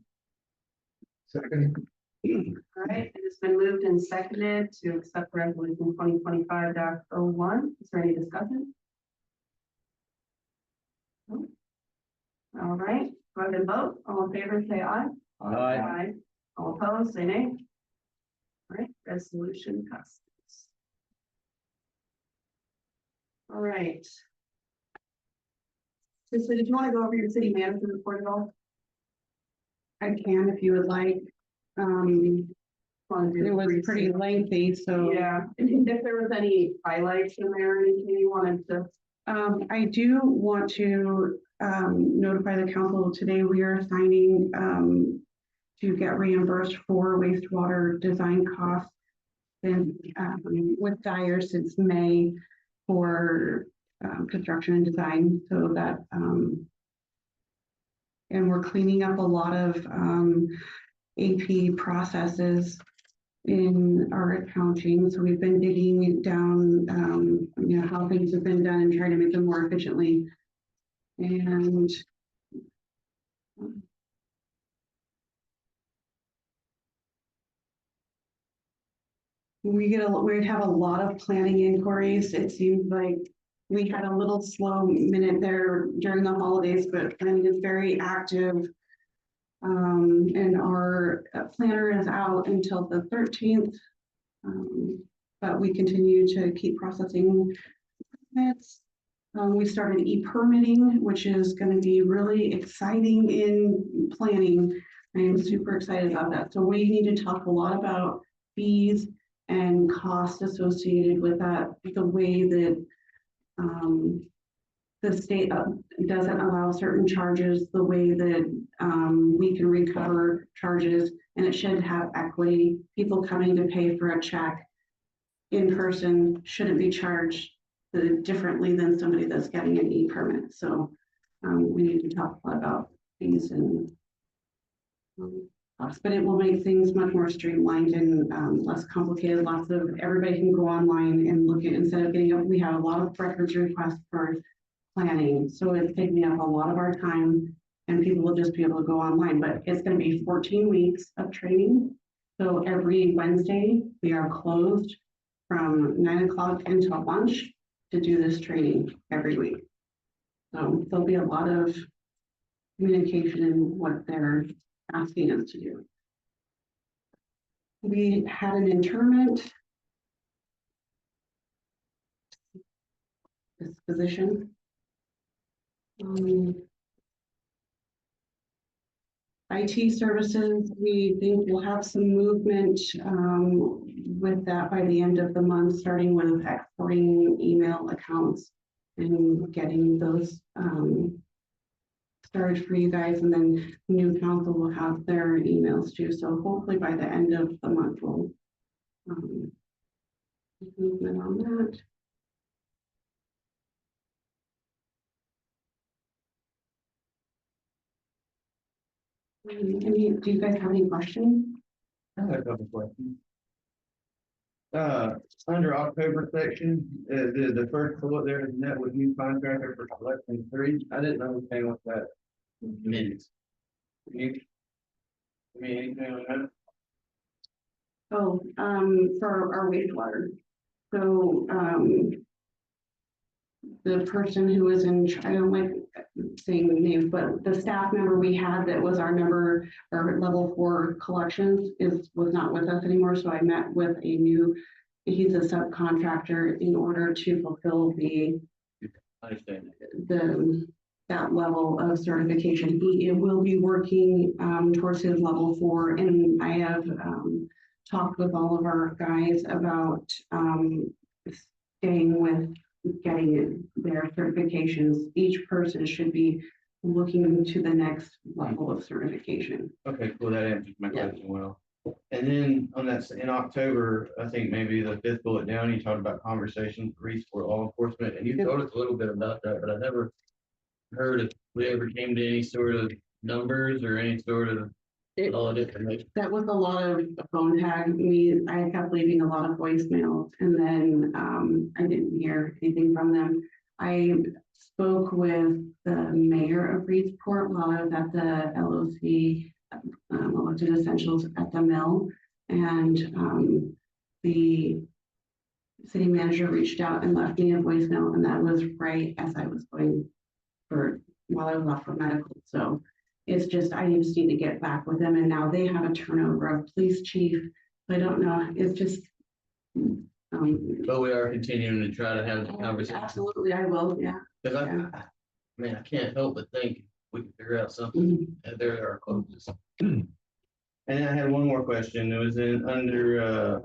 Second, all right, it has been moved and seconded to accept resolution 2025-01. Is there any discussion? No? All right, go ahead and vote. All in favor, say aye. Aye. All opposed, say nay. All right, resolution passes. All right. So did you want to go over your city manager report at all? I can if you would like. Want to do It a was brief pretty summary? lengthy, so. Yeah, and if there was any highlights in there or anything you wanted to. I do want to notify the council today, we are signing to get reimbursed for wastewater design costs. And with Dyer since May for construction and design, so that and we're cleaning up a lot of AP processes in our accounting. So we've been digging down, how things have been done and trying to make them more efficiently. And we have a lot of planning inquiries. It seems like we had a little slow minute there during the holidays, but planning is very active. And our planner is out until the 13th. But we continue to keep processing permits. We started e-permitting, which is going to be really exciting in planning. I am super excited about that. So we need to talk a lot about fees and costs associated with that, the way that the state doesn't allow certain charges, the way that we can recover charges, and it should have equity. People coming to pay for a check in person shouldn't be charged differently than somebody that's getting an e-permit. So we need to talk a lot about fees and costs, but it will make things much more streamlined and less complicated. Everybody can go online and look at, instead of getting up, we have a lot of records requests for planning. So it's taking up a lot of our time and people will just be able to go online, but it's going to be 14 weeks of training. So every Wednesday we are closed from 9 o'clock until lunch to do this training every week. So there'll be a lot of communication in what they're asking us to do. We had an interment. This position. IT services, we think we'll have some movement with that by the end of the month, starting with exporting email accounts and getting those started for you guys, and then new council will have their emails too. So hopefully by the end of the month we'll movement on that. Do you guys have any questions? I have a couple questions. Under October section, the first bullet there is net with new contractor for collection 3. I didn't know anything with that minutes. Can you give me anything on that? Oh, for our wastewater. So, the person who was I don't like saying the names, but the staff member we had that was our level 4 collections was not with us anymore. So I met with he's a subcontractor in order to fulfill I understand. that level of certification. He will be working towards his level 4, and I have talked with all of our guys about staying with getting their certifications. Each person should be looking to the next level of certification. Okay, cool. That answers my question well. And then on that, in October, I think maybe the 5th bullet down, you talked about conversations for law enforcement, and you told us a little bit about that, but I never heard if we ever came to any sort of numbers or any sort of. It- all the information. That was a lot of phone tag. I kept leaving a lot of voicemails and then I didn't hear anything from them. I spoke with the mayor of Reedsport while I was at the LOC, Elected Essentials at the mill. And the city manager reached out and left me a voicemail, and that was right as I was going while I was off for medical. So it's just, I just need to get back with them, and now they have a turnover of police chief. I don't know, it's just. But we are continuing to try to have the conversation. Absolutely, I will, yeah. Cause Yeah. I mean, I can't help but think we can figure out something, and there are closes. And I had one more question. It was under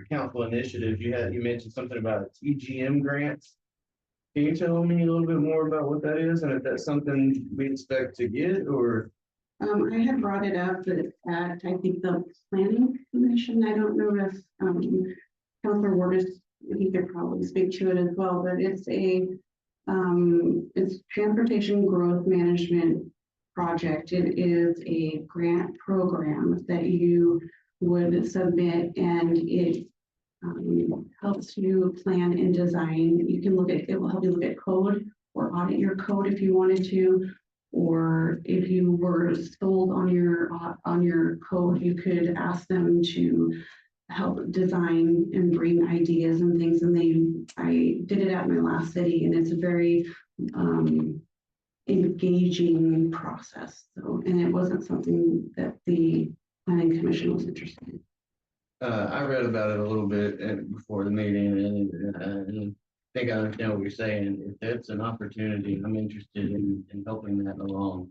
council initiatives. You mentioned something about TGM grants. Can you tell me a little bit more about what that is, and if that's something we expect to get, or? I had brought it up at, I think, the planning commission. I don't know if, Councilor Wardis, he could probably speak to it as well, but it's transportation growth management project. It is a grant program that you would submit, and it helps you plan and design. You can look at, it will help you look at code or audit your code if you wanted to, or if you were sold on your code, you could ask them to help design and bring ideas and things. And I did it at my last city, and it's a very engaging process. So, and it wasn't something that the planning commission was interested in. I read about it a little bit before the meeting, and I think I understand what you're saying. If that's an opportunity, I'm interested in helping that along.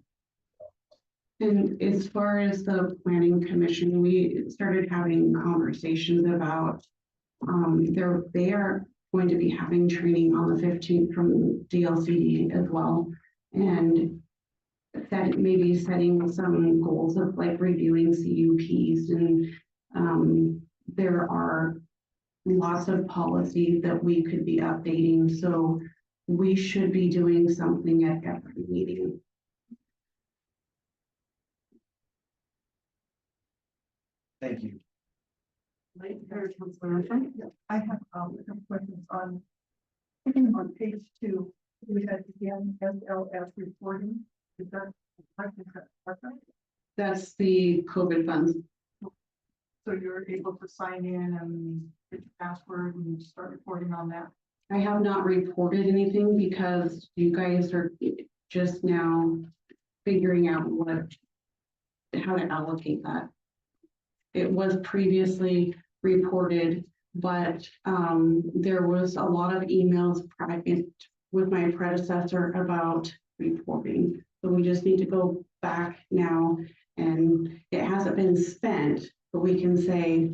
And as far as the planning commission, we started having conversations about, they are going to be having training on the 15th from DLCD as well. And that maybe setting some goals of like reviewing CUPs, and there are lots of policies that we could be updating. So we should be doing something at every meeting. Thank you. I have some questions on page 2. We had again SLS reporting. Is that That's the COVID funds. so you're able to sign in and get your password and start reporting on that? I have not reported anything because you guys are just now figuring out how to allocate that. It was previously reported, but there was a lot of emails private with my predecessor about reporting. So we just need to go back now, and it hasn't been spent, but we can say,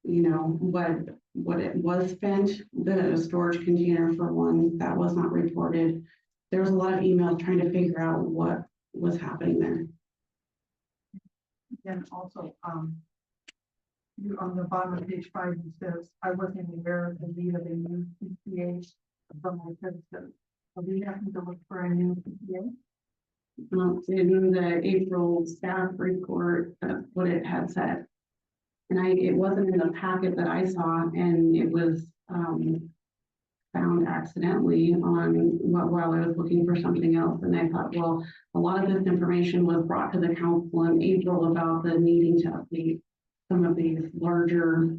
you know, what it was spent. The storage container for one, that was not reported. There was a lot of emails trying to figure out what was happening there. And also, on the bottom of page 5, it says, I wasn't aware of the need of a new CPA from my predecessor. So we have to look for a new CPA. In the April staff report, that's what it had said. And it wasn't in the packet that I saw, and it was found accidentally while I was looking for something else. And I thought, well, a lot of this information was brought to the council in April about the needing to update some of these larger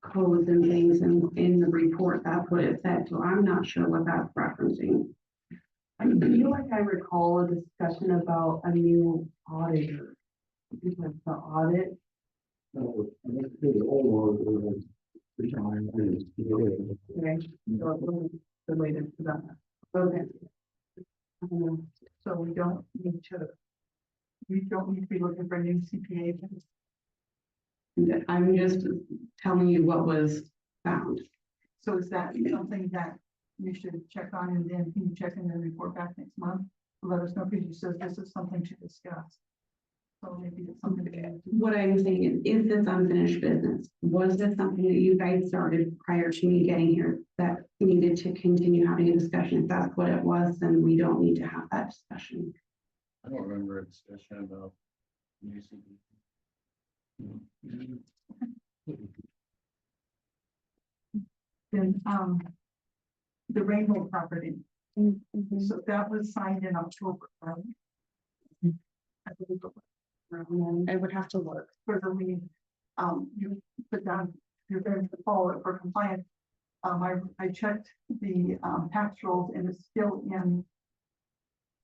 codes and things, and in the report, that's what it said. So I'm not sure what that's referencing. I feel like I recall a discussion about a new auditor. Because the audit, The old one, the time is. okay, so it was related to that. Okay. So we don't need to be looking for a new CPA. I'm just telling you what was found. So is that something that you should check on, and then can you check and then report back next month? Let us know, because you said this is something to discuss. So maybe it's something to do. What I'm saying is this unfinished business? Was this something that you guys started prior to me getting here that needed to continue having a discussion? If that's what it was, then we don't need to have that discussion. I don't remember a discussion about UCB. Then, the Rainbow property, Mhm. so that was signed in October, right? I believe it was. I would have to look. For the lien, you put down, you're going to follow it for compliance. I checked the, tax rolls and it's still in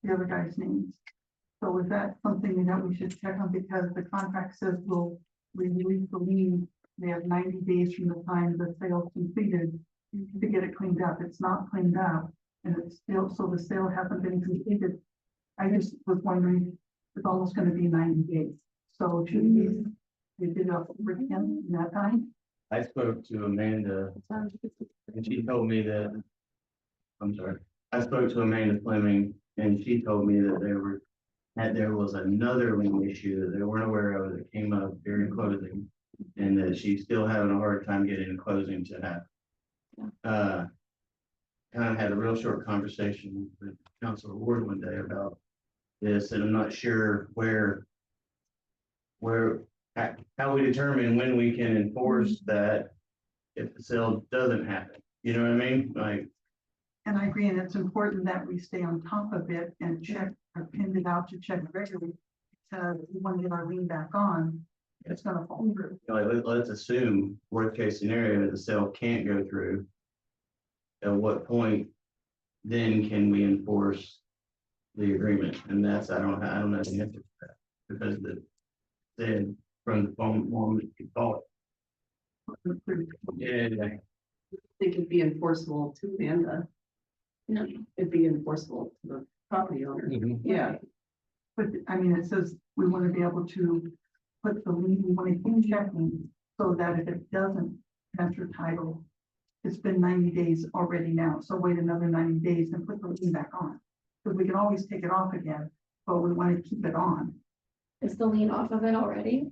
the other guy's names. So is that something that we should check on, because the contract says we'll release the lien, they have 90 days from the time the sale is completed to get it cleaned up. It's not cleaned up, and it's still, so the sale hasn't been completed. I just was wondering, it's almost gonna be 90 days, so should we did a again in that time? I spoke to Amanda and she told me that, I'm sorry, I spoke to Amanda Fleming and she told me that there was another lien issue that they weren't aware of that came up during closing. And that she's still having a hard time getting the closing to happen. Kind of had a real short conversation with Councilor Ward one day about this, and I'm not sure how we determine when we can enforce that if the sale doesn't happen. You know what I mean? Like, And I agree, and it's important that we stay on top of it and check, or pin it out to check regularly. Because we want to get our lien back on, it's gonna fall through. let's assume worst case scenario that the sale can't go through. At what point then can we enforce the agreement? And that's, I don't know the answer to that, because said from the phone moment you call it. Yeah, Think it'd be enforceable to Amanda. No. It'd be enforceable to the property owner. Yeah. But I mean, it says we want to be able to put the lien, we want to keep checking so that if it doesn't transfer title, it's been 90 days already now, so wait another 90 days and put the lien back on. Because we can always take it off again, but we want to keep it on. Is the lien off of it already?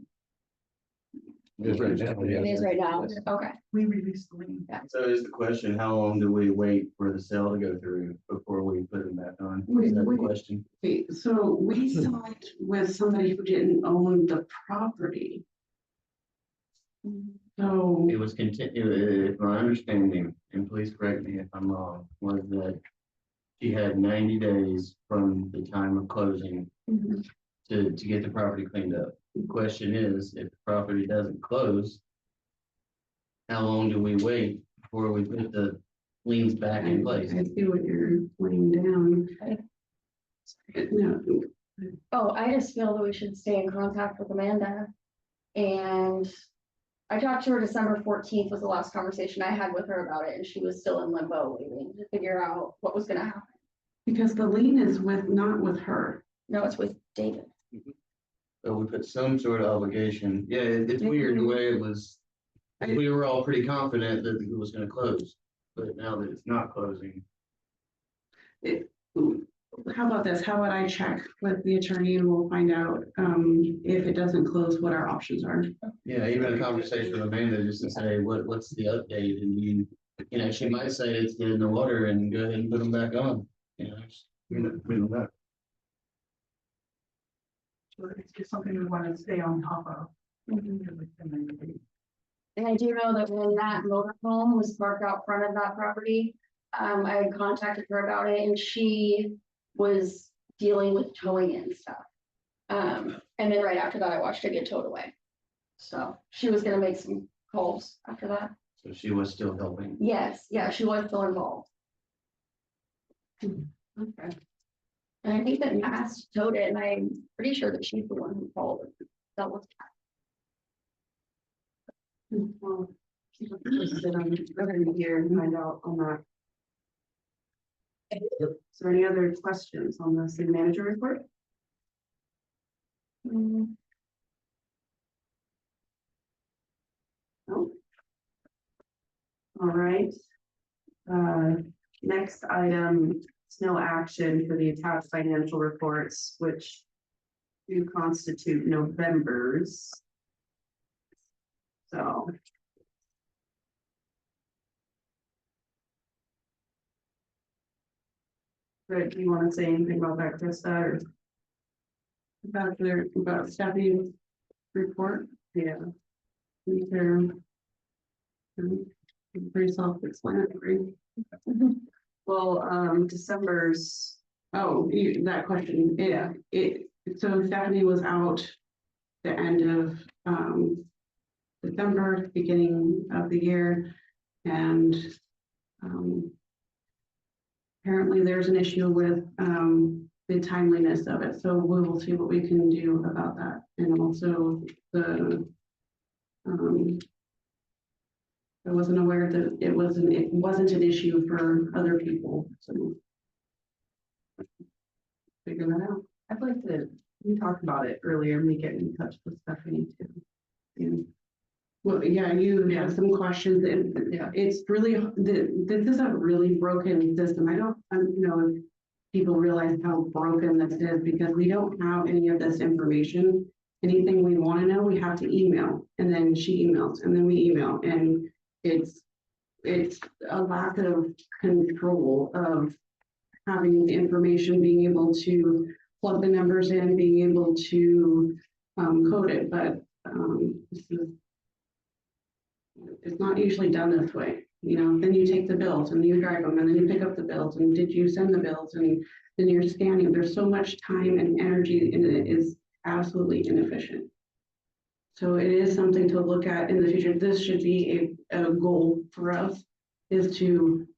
It is right now, It is right now, Yes. okay. We release the lien. so is the question, how long do we wait for the sale to go through before we put them back on? Is that the question? Okay, so we signed with somebody who didn't own the property. So, It was if my understanding, and please correct me if I'm wrong, was that she had 90 days from the time of closing to get the property cleaned up. The question is, if the property doesn't close, how long do we wait before we put the liens back in place? I see what you're laying down. No, Oh, I just feel that we should stay in contact with Amanda. And I talked to her December 14th was the last conversation I had with her about it, and she was still in limbo waiting to figure out what was gonna happen. because the lien is not with her. No, it's with David. So we put some sort of obligation. Yeah, it's weird the way it was. We were all pretty confident that it was gonna close, but now that it's not closing. How about this? How about I check with the attorney and we'll find out, if it doesn't close, what our options are. Yeah, even a conversation with Amanda just to say, what's the update? And you know, she might say it's dead in the water and go ahead and put them back on. You know, we don't know. So it's just something we want to stay on top of. And I do know that when that motorhome was parked out front of that property, I had contacted her about it and she was dealing with towing it and stuff. And then right after that, I watched it get towed away. So she was gonna make some calls after that. So she was still helping. Yes, yeah, she was still involved. Okay. And I think that Mass towed it and I'm pretty sure that she's the one who called it. That was. Well, keep us posted on every year and find out on that. Is there any other questions on the city manager report? No. All right. Next item, no action for the attached financial reports, which do constitute November's. So. Rick, do you want to say anything about that, Krista, or? about Stephanie's report. Yeah. They're pretty self-explanatory. Well, December's, Oh, that question, so Stephanie was out the end of, December, beginning of the year, and, apparently there's an issue with, the timeliness of it, so we will see what we can do about that, and also the, I wasn't aware that it wasn't an issue for other people, so. Figure that out. I'd like to, we talked about it earlier, me getting in touch with Stephanie too. And, well, yeah, you have some questions, and Yeah. it's really, this is a really broken system. I don't know if people realize how broken this is, because we don't have any of this information. Anything we want to know, we have to email, and then she emails, and then we email, and it's a lack of control of having the information, being able to plug the numbers in, being able to code it, but it's not usually done this way. You know, then you take the bills and you drive them, and then you pick up the bills, and did you send the bills, and then you're scanning. There's so much time and energy, and it is absolutely inefficient. So it is something to look at in the future. This should be a goal for us, is to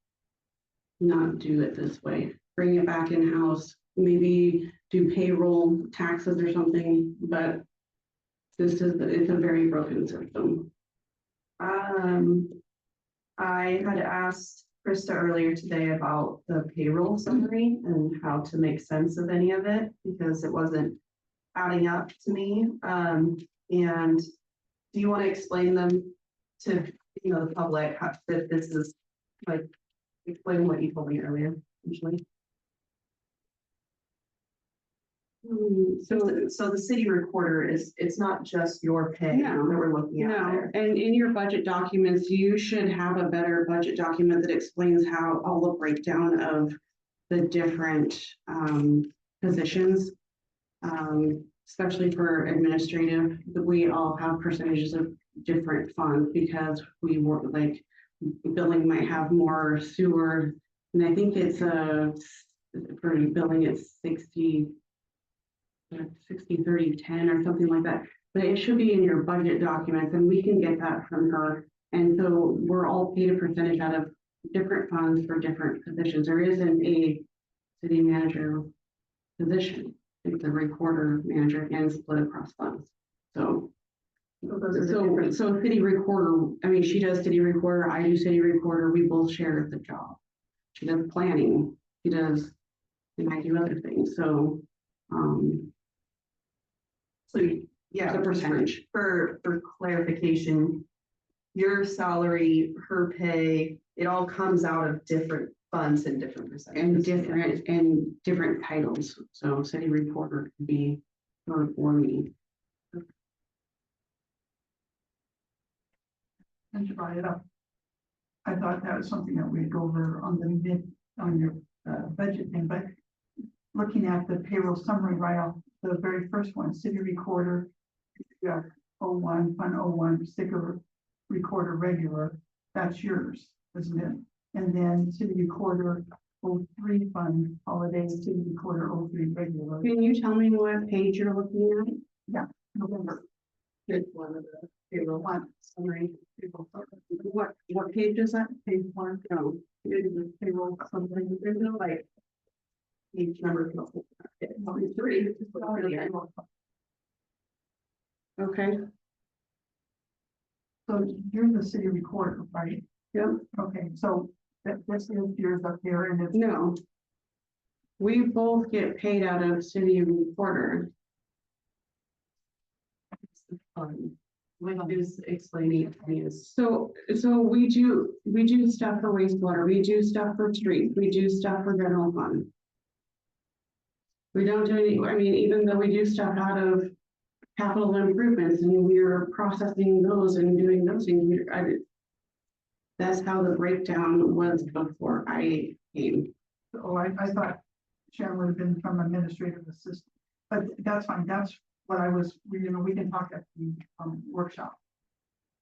not do it this way. Bring it back in-house, maybe do payroll, taxes or something, but it's a very broken system. I had asked Krista earlier today about the payroll summary and how to make sense of any of it, because it wasn't adding up to me. And do you want to explain them to, the public, how that this is, like, explain what you told me earlier, usually? So the city recorder it's not just your pay that we're looking at No, there. and in your budget documents, you should have a better budget document that explains how all the breakdown of the different positions, especially for administrative, that we all have percentages of different funds, because we work, like, billing might have more sewer, and I think it's for billing it's 60, 30, 10 or something like that, but it should be in your budget documents, and we can get that from her. And so we're all paid a percentage out of different funds for different positions. There isn't a city manager position. It's a recorder manager and split across funds. So city recorder, I mean, she does city recorder, I do city recorder, we both share the job. She does planning, she does, and I do other things, so, Yeah, the percentage. for clarification, your salary, her pay, it all comes out of different funds and different percentages. And different titles, so city reporter could be her or me. And to write it up. I thought that was something that we'd go over on your budget thing, but looking at the payroll summary right off, the very first one, city recorder, you have 01, fund 01, sticker recorder regular, that's yours, isn't it? And then city recorder 03 fund holiday, city recorder 03 regular. Can you tell me what page you're looking at? November. It's one of the payroll One. summary. What page is that? Page 1. No. It is payroll something. There's no like each number. Three. Okay. So you're the city recorder, right? Yep. Okay, so this is yours up here, and it's No. We both get paid out of city recorder. What is explaining to me is. So we do stuff for wastewater, we do stuff for streets, we do stuff for general fund. We don't do any, I mean, even though we do stuff out of capital improvements, and we're processing those and doing those things, that's how the breakdown was before I came. I thought Sharon would have been from administrative assistant. But that's fine, that's what I was, we can talk at the workshop.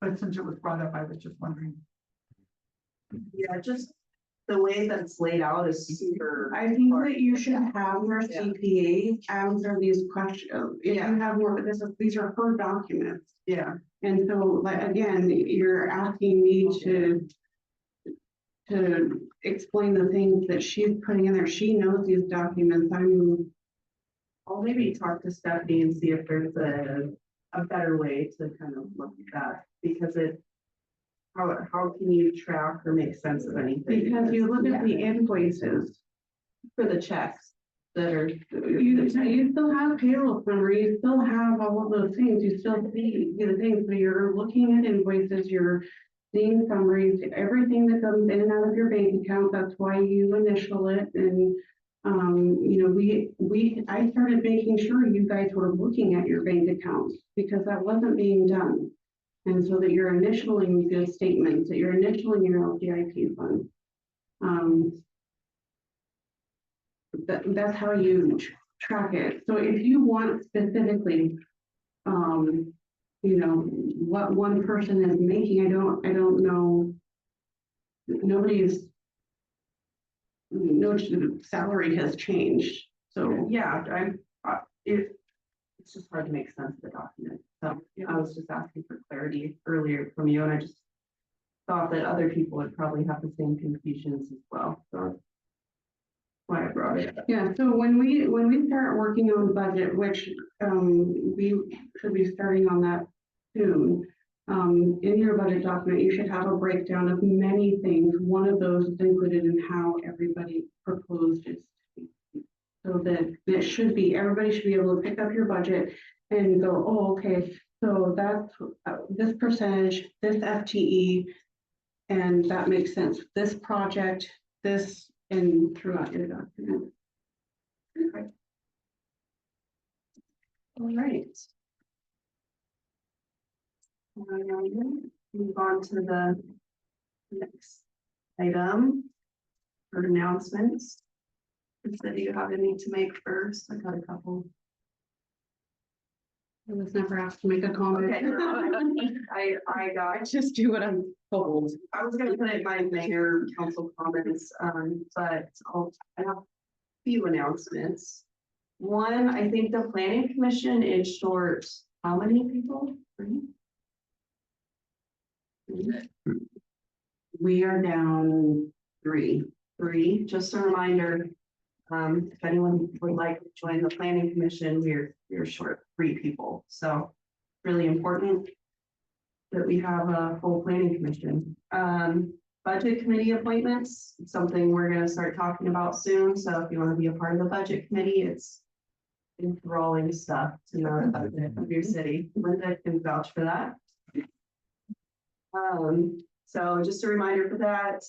But since it was brought up, I was just wondering. Yeah, just the way that it's laid out is super. I think that you should have your CPA answer these questions. If you have more, these are her documents. Yeah, And so, like, again, you're asking me to explain the things that she's putting in there. She knows these documents. I'll maybe talk to Stephanie and see if there's a better way to kind of look at that, because how can you track or make sense of anything? Because you look at the invoices, For the checks that are. you still have payroll summary, you still have all of those things, you still see the things, so you're looking at invoices, you're seeing summaries, everything that comes in and out of your bank account, that's why you initial it, and I started making sure you guys were looking at your bank accounts, because that wasn't being done. And so that you're initialing the statements, that you're initialing your LGIP fund. That's how you track it. So if you want specifically, what one person is making, I don't know. No salary has changed, so. Yeah, it's just hard to make sense of the document. So I was just asking for clarity earlier from you, and I just thought that other people would probably have the same confusions as well. So that's why I brought it up. Yeah, so when we start working on budget, which we should be starting on that soon. In your budget document, you should have a breakdown of many things. One of those is included in how everybody proposed it. So that everybody should be able to pick up your budget and go, oh, okay, so that's this percentage, this FTE, and that makes sense. This project, this, and throughout your document. Okay. All right. Move on to the next item for announcements. Do you have any to make first? I got a couple. I was never asked to make a comment. Okay. I just do what I'm told. was gonna put it in my mayor council comments, but I have a few announcements. One, I think the planning commission is short, how many people? Three? We are down 3. Three, just a reminder. If anyone would like to join the planning commission, we're short 3 people, so really important that we have a full planning commission. Budget committee appointments, something we're gonna start talking about soon, so if you want to be a part of the budget committee, it's enthralling stuff to know the budget of your city. Linda can vouch for that. So just a reminder for that.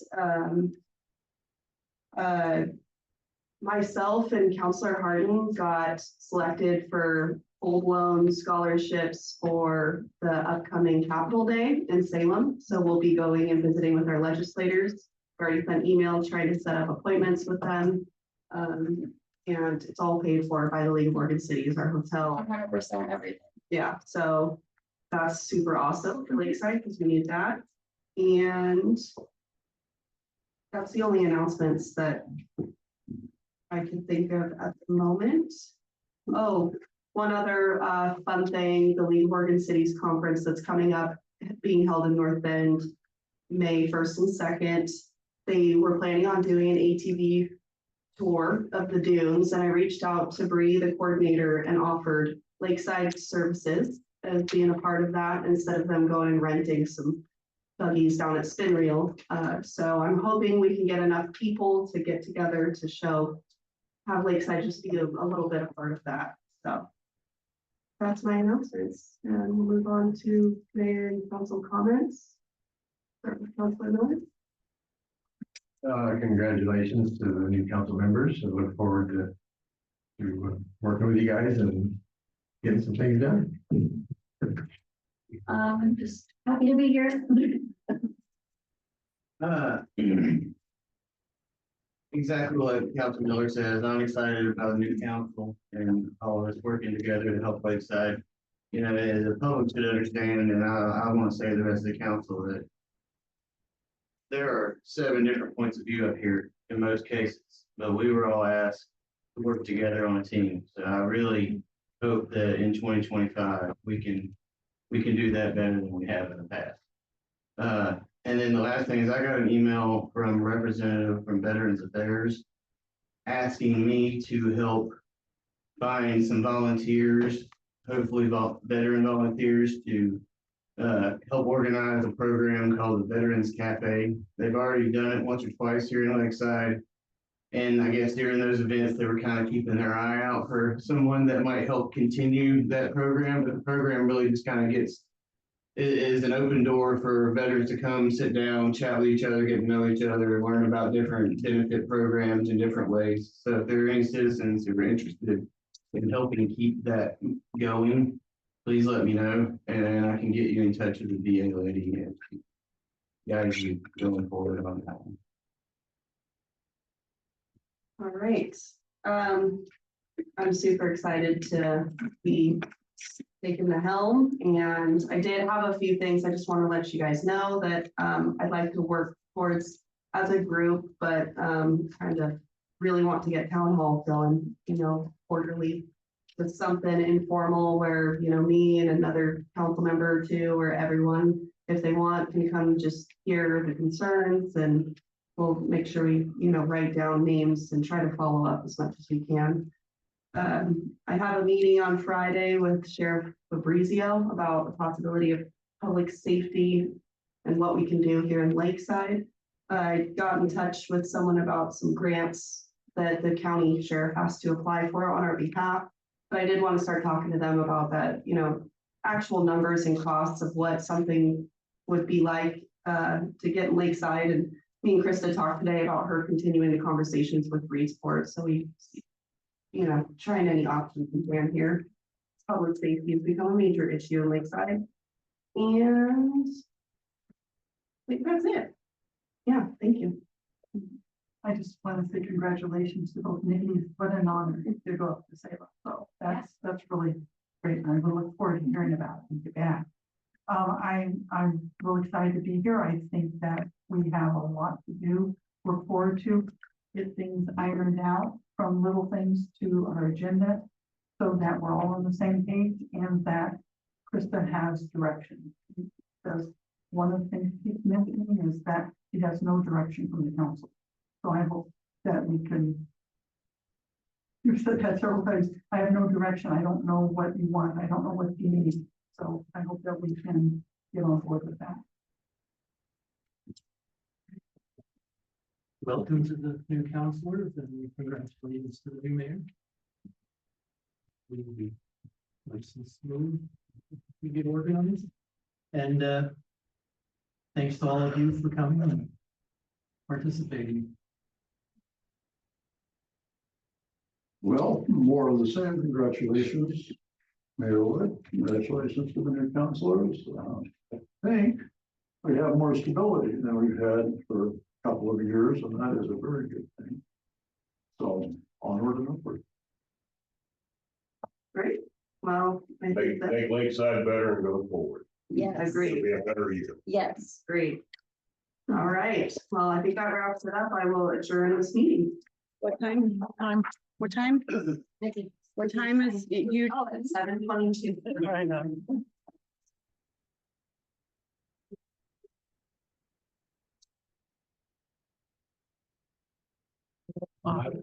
Myself and Counselor Harding got selected for full blown scholarships for the upcoming Capitol Day in Salem. So we'll be going and visiting with our legislators. We've already sent emails trying to set up appointments with them. And it's all paid for by the League of Oregon Cities, our hotel. 100% everything. Yeah, so that's super awesome for Lakeside because we need that. And that's the only announcements that I can think of at the moment. Oh, one other fun thing, the League of Oregon Cities Conference that's coming up, being held in North Bend, May 1st and 2nd. They were planning on doing an ATV tour of the dunes, and I reached out to Bree, the coordinator, and offered Lakeside services as being a part of that instead of them going and renting some buggies down at Spin Reel. So I'm hoping we can get enough people to get together to have Lakeside just be a little bit a part of that. So that's my announcements, and we'll move on to mayor and council comments. Start with Councilor Miller. Congratulations to the new council members. I look forward to working with you guys and getting some things done. I'm just happy to be here. exactly what Council Miller says. I'm excited about the new council and all of us working together to help Lakeside. You know, the public should understand, and I want to say to the rest of the council that there are 7 different points of view up here in most cases, but we were all asked to work together on a team. So I really hope that in 2025, we can do that better than we have in the past. And then the last thing is I got an email from a representative from Veterans Affairs asking me to help find some volunteers, hopefully veteran volunteers to help organize a program called the Veterans Cafe. They've already done it once or twice here in Lakeside. And I guess during those events, they were kind of keeping their eye out for someone that might help continue that program. But the program really just kind of is an open door for veterans to come, sit down, chat with each other, get to know each other, learn about different benefit programs in different ways. So if there are any citizens who are interested in helping keep that going, please let me know, and I can get you in touch with the VA lady and guide you going forward on that one. All right. I'm super excited to be taking the helm, and I did have a few things I just want to let you guys know that I'd like to work towards as a group, but kind of really want to get town hall going, quarterly with something informal where, me and another council member or two, or everyone, if they want, can come just hear the concerns, and we'll make sure we, write down names and try to follow up as much as we can. I have a meeting on Friday with Sheriff Fabrizio about the possibility of public safety and what we can do here in Lakeside. I got in touch with someone about some grants that the county sheriff has to apply for on our behalf. But I did want to start talking to them about that, actual numbers and costs of what something would be like to get in Lakeside. And me and Krista talked today about her continuing the conversations with Reedsport. So we, trying any options we can here. Public safety has become a major issue in Lakeside. And I think that's it. Yeah, thank you. I just want to say congratulations to both Nikki. What an honor to go up to Salem. So that's really great. And I will look forward to hearing about it and get back. I'm really excited to be here. I think that we have a lot to do, look forward to, get things ironed out from little things to our agenda so that we're all on the same page and that Krista has direction. Because one of the things she's mentioning is that she has no direction from the council. So I hope that we can. You've said that several times. I have no direction. I don't know what you want. I don't know what you need. So I hope that we can get on board with that. Welcome to the new councilors and congratulations to the new mayor. We will be nice and smooth. We get organized. And thanks to all of you for coming and participating. Well, more of the same. Congratulations, Mayor Wood. Congratulations to the new councilors. I think we have more stability than we've had for a couple of years, and that is a very good thing. So onward and upward. Great. Well, I think that Make Lakeside better and go forward. Yes. agreed. It'll be a better year. Yes. Great. All right. Well, I think that wraps it up. I will adjourn this meeting. What time? What time? Nikki. What time is you? Oh, it's 7:22. I know. Okay.